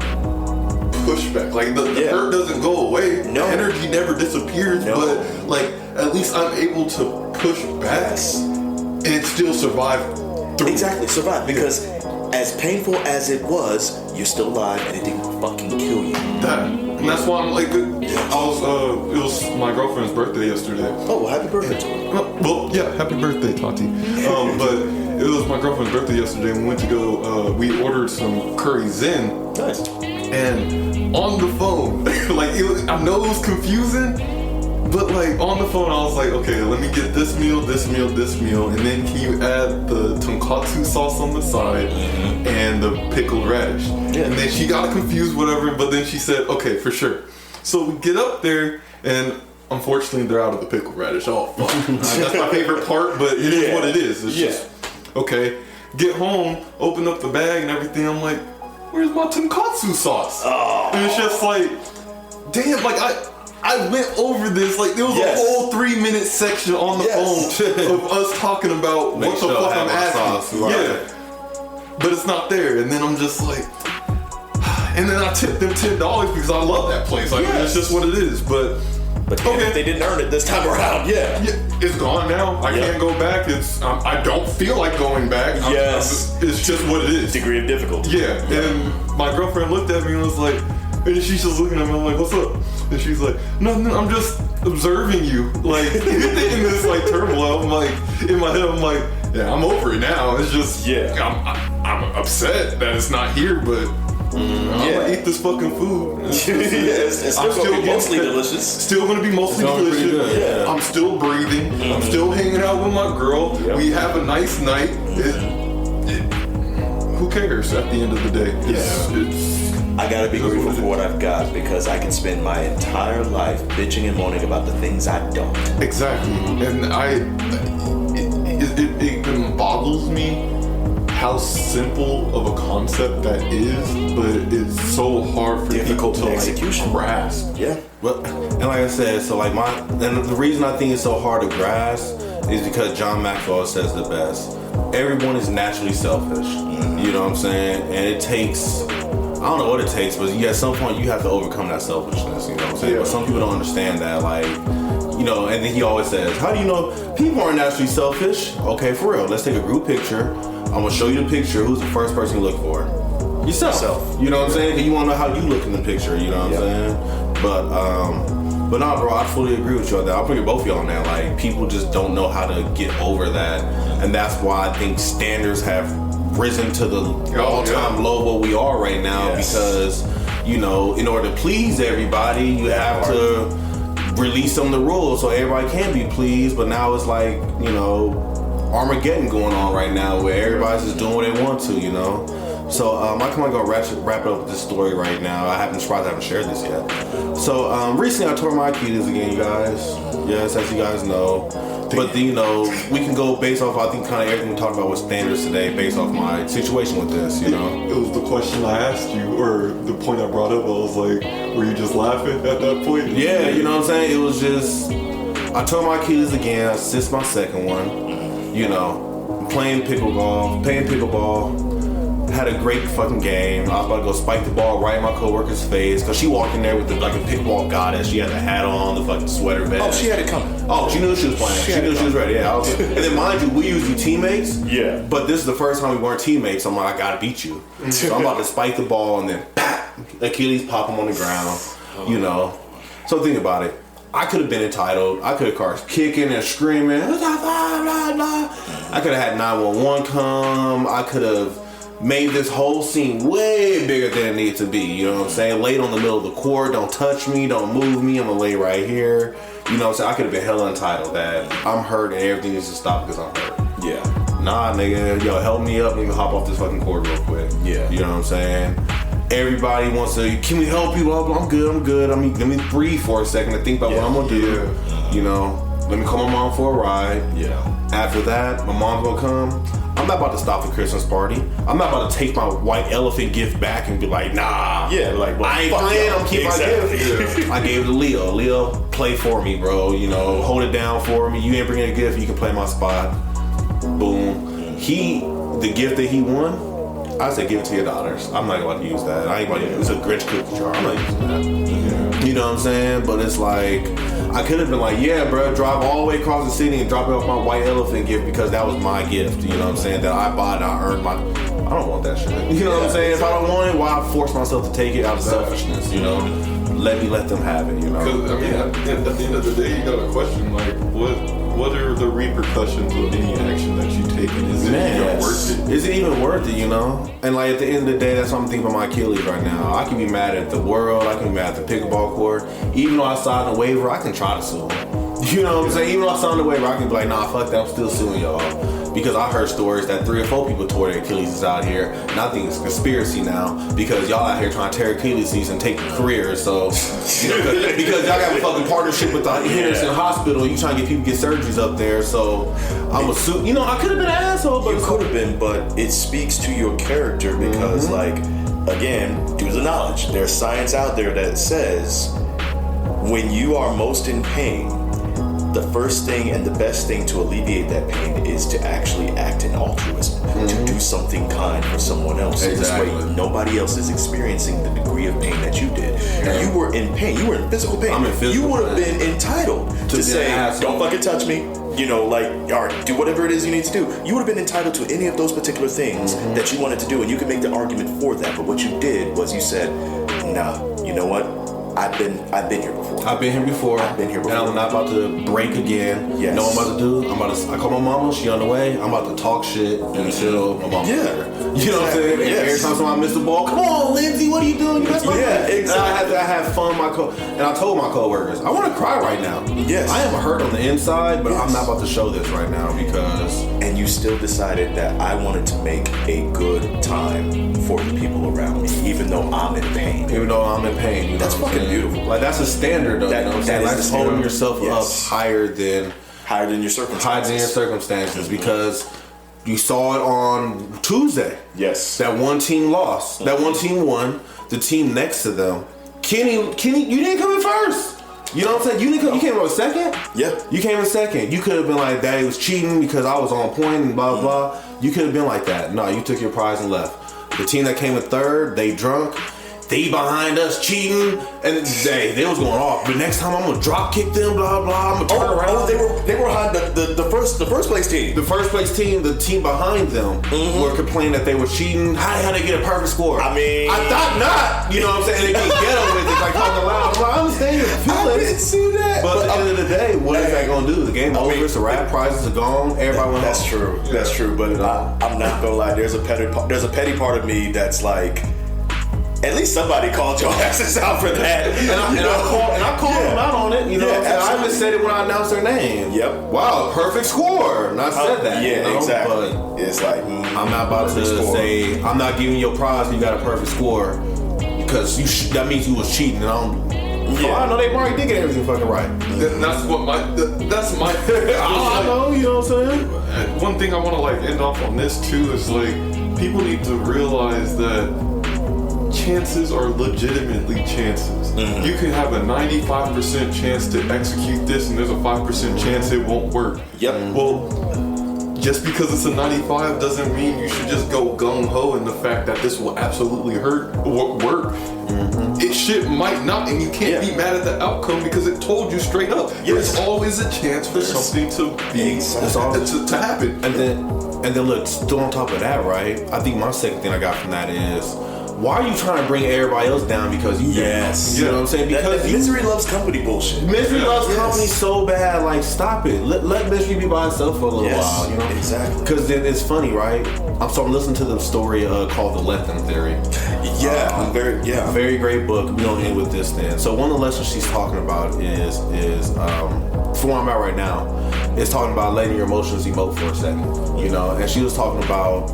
pushback. Like the hurt doesn't go away. No. The energy never disappears. No. But like, at least I'm able to push back and still survive through. Exactly, survive. Because as painful as it was, you're still alive and it didn't fucking kill you. And that's why I'm like, it was my girlfriend's birthday yesterday. Oh, well, happy birthday to her. Well, yeah, happy birthday, Tati. But it was my girlfriend's birthday yesterday, and we went to go, we ordered some curry zen. Nice. And on the phone, like, I know it was confusing, but like, on the phone, I was like, okay, let me get this meal, and then can you add the tonkatsu sauce on the side and the pickled radish? Yeah. And then she got confused, whatever, but then she said, okay, for sure. So we get up there, and unfortunately, they're out of the pickled radish. Oh, fuck. That's my favorite part, but it is what it is. It's just, okay. Get home, open up the bag and everything. I'm like, where's my tonkatsu sauce? Oh. And it's just like, damn, like I went over this, like there was a whole 3-minute section on the phone of us talking about what the fuck I'm asking. Yeah. But it's not there. And then I'm just like, and then I tipped them $10 because I love that place. Like it's just what it is. But okay, they didn't earn it this time around. Yeah, it's gone now. I can't go back. It's I don't feel like going back. It's just what it is. Degree of difficulty. Yeah. And my girlfriend looked at me and was like, and she's just looking at me. I'm like, what's up? And she's like, nothing. I'm just observing you. Like in this like turmoil. I'm like, in my head, I'm like, yeah, I'm over it now. It's just I'm upset that it's not here, but. I'm gonna eat this fucking food. It's still gonna be mostly delicious. Still gonna be mostly delicious. Yeah. I'm still breathing. I'm still hanging out with my girl. Yep. We have a nice night. Who cares at the end of the day? I gotta be grateful for what I've got because I can spend my entire life bitching and moaning about the things I don't. Exactly. And it boggles me how simple of a concept that is, but it's so hard for people to execution grasp. Yeah. Well, and like I said, so like and the reason I think it's so hard to grasp is because John Maxwell says the best. Everyone is naturally selfish. You know what I'm saying? And it takes don't know what it takes, but at some point you have to overcome that selfishness, you know what I'm saying? Yeah. But some people don't understand that, like, you know, and then he always says, how do you know people aren't naturally selfish? Okay, for real, let's take a group picture. I'm gonna show you the picture. Who's the first person you look for? Yourself. You know what I'm saying? Because you wanna know how you look in the picture, you know what I'm saying? But nah, bro, I fully agree with you on that. I'll put both of y'all on that. Like, people just don't know how to get over that. And that's why I think standards have risen to the all-time low where we are right now, because, you know, in order to please everybody, you have to release some of the rules so everybody can be pleased. But now it's like, you know, Armageddon going on right now where everybody's just doing what they want to, you know. So I'm kind of gonna wrap it up with this story right now. I'm surprised I haven't shared this yet. So recently I tore my Achilles again, you guys. Yes, as you guys know. But you know, we can go based off, I think, kind of everything we talked about with standards today, based off my situation with this, you know. It was the question I asked you, or the point I brought up. I was like, were you just laughing at that point? Yeah, you know what I'm saying. It was just, I tore my Achilles again. This is my second one. You know, playing pickleball. Had a great fucking game. I was about to go spike the ball right in my coworker's face, because she walked in there with like a pickleball goddess. She had the hat on, the fucking sweater vest. Oh, she had it coming. Oh, she knew she was playing. She knew she was ready. Yeah. And then mind you, we usually teammates. Yeah. But this is the first time we weren't teammates. So I'm like, I gotta beat you. So I'm about to spike the ball, and then Achilles pop him on the ground. You know. So think about it. I could have been entitled. I could have started kicking and screaming. I could have had 911 come. I could have made this whole scene way bigger than it needed to be. You know what I'm saying? Laid on the middle of the court. Don't touch me. Don't move me. I'm gonna lay right here. You know what I'm saying? I could have been hella entitled that I'm hurt and everything needs to stop because I'm hurt. Yeah. Nah, nigga. Yo, help me up. Let me hop off this fucking court real quick. Yeah. You know what I'm saying? Everybody wants to, can we help you? I'm good. Let me breathe for a second to think about what I'm gonna do. You know, let me call my mom for a ride. Yeah. After that, my mom's gonna come. I'm not about to stop the Christmas party. I'm not about to take my white elephant gift back and be like, nah. Yeah, like, well, I ain't playing. I'm keeping my gift. Yeah. I gave it to Leo. Leo, play for me, bro. You know, hold it down for me. You ain't bringing a gift, you can play my spot. Boom. The gift that he won, I said give it to your daughters. I'm not about to use that. I ain't about to use it. It's a Grinch cookie jar. I'm not using that. Yeah. You know what I'm saying? But it's like, I could have been like, yeah, bro, drive all the way across the city and drop it off my white elephant gift because that was my gift. You know what I'm saying? That I bought and I earned my. I don't want that shit. You know what I'm saying? If I don't want it, why force myself to take it out of selfishness? You know, let them have it. You know. Because I mean, at the end of the day, you got to question like, what are the repercussions of any action that you take? And is it even worth it? Is it even worth it? You know? And like at the end of the day, that's what I'm thinking about my Achilles right now. I can be mad at the world. I can be mad at the pickleball court. Even though I signed a waiver, I can try to sue them. You know what I'm saying? Even though I signed a waiver, I can be like, nah, fuck that. I'm still suing y'all. Because I heard stories that 3 or 4 people tore their Achilles out here. And I think it's a conspiracy now because y'all out here trying to tear Achilles and take careers. So, you know, because y'all got a fucking partnership with the Henderson Hospital. You trying to get people to get surgeries up there. So, I'm a suit. You know, I could have been an asshole. But you could have been, but it speaks to your character because, like, again, due to the knowledge, there's science out there that says when you are most in pain, the first thing and the best thing to alleviate that pain is to actually act in altruism, to do something kind for someone else. Exactly. This way, nobody else is experiencing the degree of pain that you did. Yeah. You were in pain. You were in physical pain. I'm in physical You would have been entitled to say, don't fucking touch me. You know, like, all right, do whatever it is you need to do. You would have been entitled to any of those particular things that you wanted to do, and you could make the argument for that. But what you did was you said, nah, you know what? I've been here before. I've been here before. And I'm not about to break again. Yes. You know what I'm about to do? I call my mama, she on the way. I'm about to talk shit until my mama's there. You know what I'm saying? Yes. Every time somebody miss the ball, come on, Lindsay, what are you doing? You messed my exactly. And I have fun and I told my coworkers, I want to cry right now. Yes. I am hurt on the inside, but I'm not about to show this right now because... And you still decided that I wanted to make a good time for the people around me, even though I'm in pain. You know that's fucking beautiful. Like, that's a standard, though. You know what I'm saying? Like, holding yourself up higher than your circumstances. Because you saw it on Tuesday. Yes. That one team lost. That one team won. The team next to them. Kenny, you didn't come in first. You know what I'm saying? You came in second? Yeah. You came in second. You could have been like, Daddy was cheating because I was on point and blah, blah. You could have been like that. No, you took your prize and left. The team that came in third, they drunk. They behind us cheating, and they was going off. But next time I'm gonna drop kick them, blah blah. I'm gonna turn around. Oh, they were behind the first place team. The first place team, the team behind them, were complaining that they were cheating. How they get a perfect score? I mean, I thought not. You know what I'm saying? They get ghetto with it, like talking loud. I understand your feelings. I didn't see that. But at the end of the day, what is that gonna do? The game over. It's the rap prizes are gone. Everybody went That's home. true. That's true. But I'm not gonna lie. There's a petty part of me that's like, at least somebody called your asses out for that. And I called them out on it. You know what I'm saying? I even said it when I announced their name. Yep. Wow, perfect score. And I said that. Yeah, you know? exactly. But it's like, I'm not about to say, I'm not giving you a prize when you got a perfect score. Because that means you was cheating. And I know they already did get everything fucking right. That's my I know, you know what I'm saying? one thing I want to like end off on this too is like, people need to realize that chances are legitimately chances. You can have a 95% chance to execute this, and there's a 5% chance it won't work. Yep. Well, just because it's a 95 doesn't mean you should just go gung-ho in the fact that this will absolutely work. It shit might not, and you can't be mad at the outcome because it told you straight up. There's always a chance for something to be to happen. And then look, still on top of that, right? I think my second thing I got from that is, why are you trying to bring everybody else down because you You know what I'm saying? Because misery loves company bullshit. Misery loves company so bad. Like, stop it. Let Misery be by itself for a little while. You know, exactly. Because then it's funny, right? I'm listening to the story called The Lethem Theory. Very great book. We don't end with this then. So one of the lessons she's talking about is for where I'm at right now, is talking about letting your emotions emote for a second. You know, and she was talking about.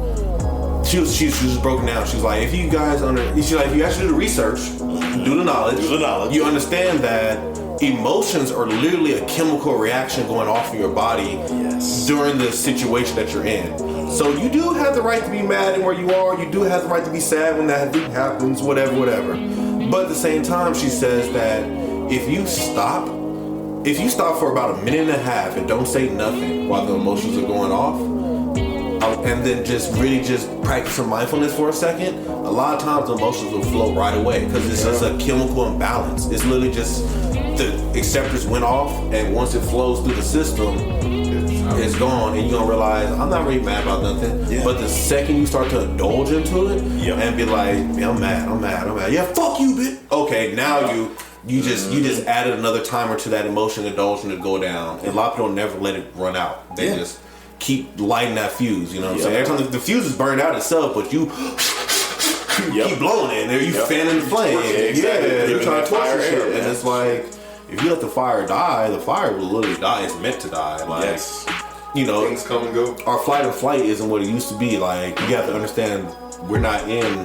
She was just broken down. She was like, if you guys she's like, if you actually do the research, do the knowledge, you understand that emotions are literally a chemical reaction going off in your body during the situation that you're in. So you do have the right to be mad in where you are. You do have the right to be sad when that thing happens, whatever. But at the same time, she says that if you stop for about a minute and a half and don't say nothing while the emotions are going off, and then just practice some mindfulness for a second, a lot of times the emotions will flow right away because it's just a chemical imbalance. It's literally just the acceptors went off, and once it flows through the system, it's gone, and you're gonna realize I'm not really mad about nothing. But the second you start to indulge into it and be like, I'm mad. Yeah, fuck you, bitch. Okay, now you just added another timer to that emotion indulging to go down. And a lot of people don't never let it run out. They just keep lighting that fuse, you know what I'm saying? Every time the fuse is burned out itself, but you keep blowing it, and you fanning the flame. You're trying to torch shit. And it's like, if you let the fire die, the fire will literally die. It's meant to die. Like, you know, things come and go. Our flight or flight isn't what it used to be. Like, you have to understand, we're not in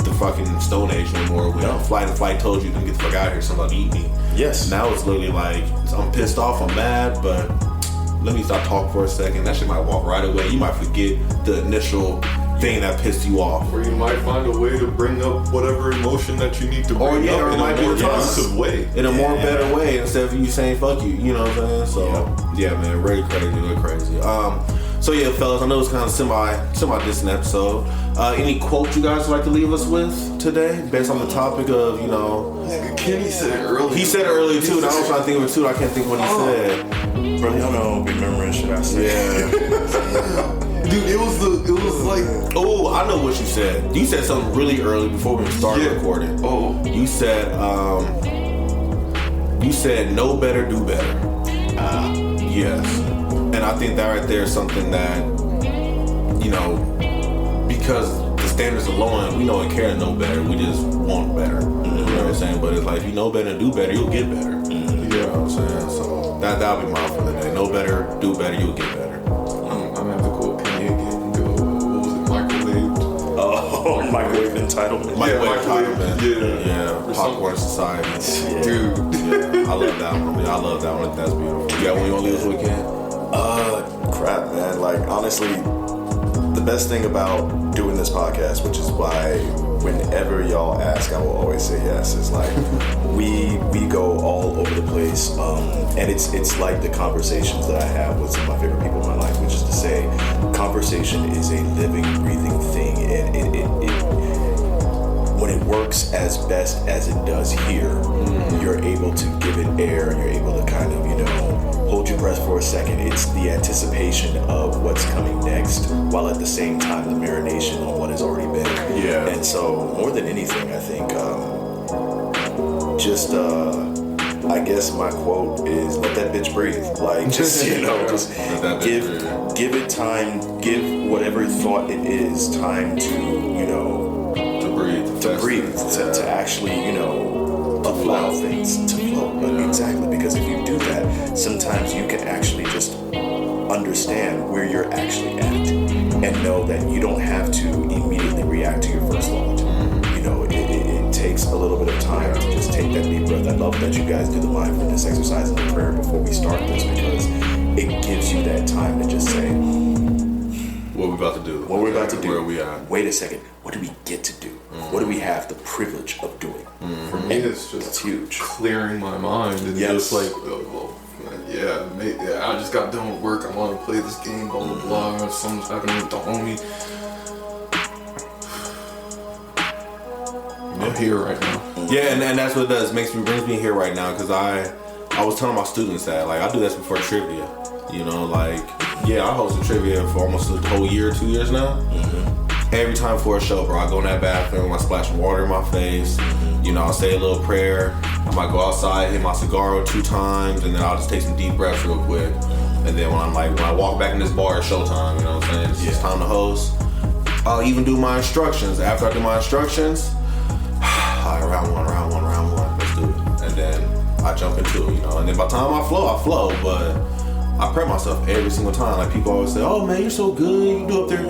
the fucking Stone Age anymore. Flight and flight told you to get the fuck out of here, somebody eat me. Now it's literally like, I'm pissed off, I'm mad, but let me stop talking for a second. That shit might walk right away. You might forget the initial thing that pissed you off. Or you might find a way to bring up whatever emotion that you need to bring up in a more positive way. In a more better way, instead of you saying fuck you. You know what I'm saying? So, man, really crazy. So yeah, fellas, I know it's kind of semi-distant episode. Any quote you guys would like to leave us with today, based on the topic of, you know? Kenny said it earlier. He said it earlier too, and I was trying to think of it too. I can't think of what he said. Bro, y'all know remembering shit I said. Dude, it was like, oh, I know what you said. You said something really early before we started recording. Oh, you said know better, do better. Yes. And I think that right there is something that, you know, because the standards are low and we don't care to know better, we just want better. You know what I'm saying? But it's like, if you know better and do better, you'll get better. You know what I'm saying? So that'll be mine for the day. Know better, do better, you'll get better. I'm gonna have to quote Kenny again. What was it? Microwaved? Oh, microwave entitlement. Microwave entitlement. Yeah. Popcorn society. Dude. I love that one. I love that one. That's beautiful. You got one you want to leave us with, Ken? Crap, man. Like, honestly, the best thing about doing this podcast, which is why whenever y'all ask, I will always say yes, is like, we go all over the place. And it's like the conversations that I have with some of my favorite people in my life, which is to say, conversation is a living, breathing thing. And works as best as it does here, you're able to give it air, you're able to kind of, hold your breath for a second. It's the anticipation of what's coming next, while at the same time the marination on what has already been. Yeah. And so, more than anything, I think, I guess my quote is let that bitch breathe. Like, just, just give it time, give whatever thought it is time to breathe, to actually, allow things to flow. But exactly, because if you do that, sometimes you can actually just understand where you're actually at and know that you don't have to immediately react to your first thought. It takes a little bit of time to just take that deep breath. I love that you guys do the mindfulness exercise and the prayer before we start this, because it gives you that time to just say, what we about to do? What we're about to do? Where are we at? Wait a second. What do we get to do? What do we have the privilege of doing? For me, it's just huge. Clearing my mind and just like, I just got done with work. I want to play this game. Blah blah blah. Something's happening with the homie. I'm here right now. Yeah, and that's what it does. Brings me here right now, because I was telling my students that, like, I do this before trivia. I hosted trivia for almost a whole year, 2 years now. Every time for a show, bro, I go in that bathroom, I splash water in my face. I'll say a little prayer. I might go outside, hit my cigar 2 times, and then I'll just take some deep breaths real quick. And then when I walk back in this bar, it's showtime. You know what I'm saying? It's just time to host. I'll even do my instructions. After I do my instructions, round one, let's do it. And then I jump into it, And then by the time I flow, but I prep myself every single time. Like, people always say, "Oh man, you're so good. You do up there.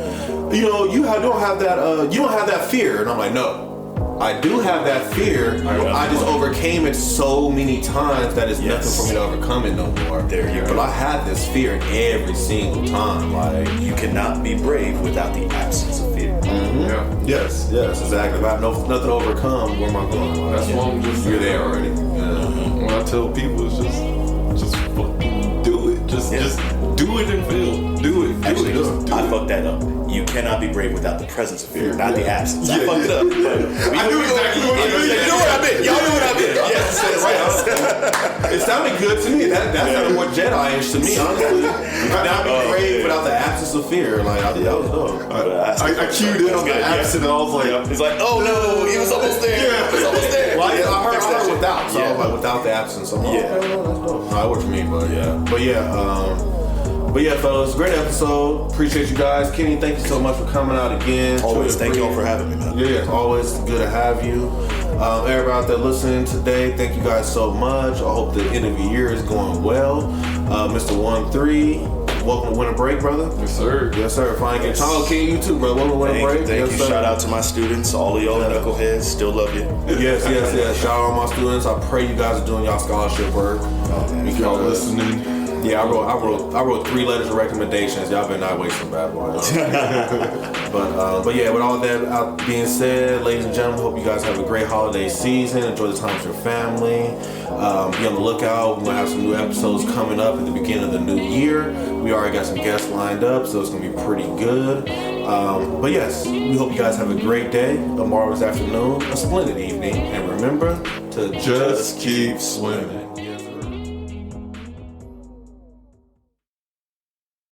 You don't have that fear." And I'm like, no, I do have that fear. I just overcame it so many times that it's nothing for me to overcome it no more. There you go. But I had this fear every single time. Like, you cannot be brave without the absence of fear. Yeah. Yes, exactly. If I have nothing to overcome, where am I going? That's why I'm just you're there already. What I tell people is just fucking do it. Just do it and fail. Do it. Actually, do I it. fucked that up. You cannot be brave without the presence of fear, not the absence. I fucked it up. I knew exactly what you meant. You know what I meant. Y'all knew what I meant. Yes. It sounded good to me. That sounded more Jedi-ish to me, honestly. You cannot be brave without the absence of fear. Like, that was dope. I cued in on the absent, and I was like, he's like, oh no, he was almost there. He was almost there. Well, I heard without, so I was like, without the absence. I'm like, okay, well, that's dope. No, it worked for me, but yeah, fellas, great episode. Appreciate you guys. Kenny, thank you so much for coming out again. Always, thank you all for having me, man. Yeah, it's always good to have you. Everybody out there listening today, thank you guys so much. I hope the end of the year is going well. Mr. 1-3, welcome to Winter Break, brother. Yes, sir. Yes, sir. Fine. Get Tom King, you too, brother. Welcome to Winter Break. Thank you. Sir. Shout out to my students, all of y'all knuckleheads. Still love you. Yes. Shout out to all my students. I pray you guys are doing y'all scholarship work. Y'all listening. Yeah, I wrote 3 letters of recommendations. Y'all better not waste some bad boys. But yeah, with all that being said, ladies and gentlemen, hope you guys have a great holiday season. Enjoy the time with your family. Be on the lookout. We're gonna have some new episodes coming up at the beginning of the new year. We already got some guests lined up, so it's gonna be pretty good. But yes, we hope you guys have a great day, a marvelous afternoon, a splendid evening, and remember to just keep swimming.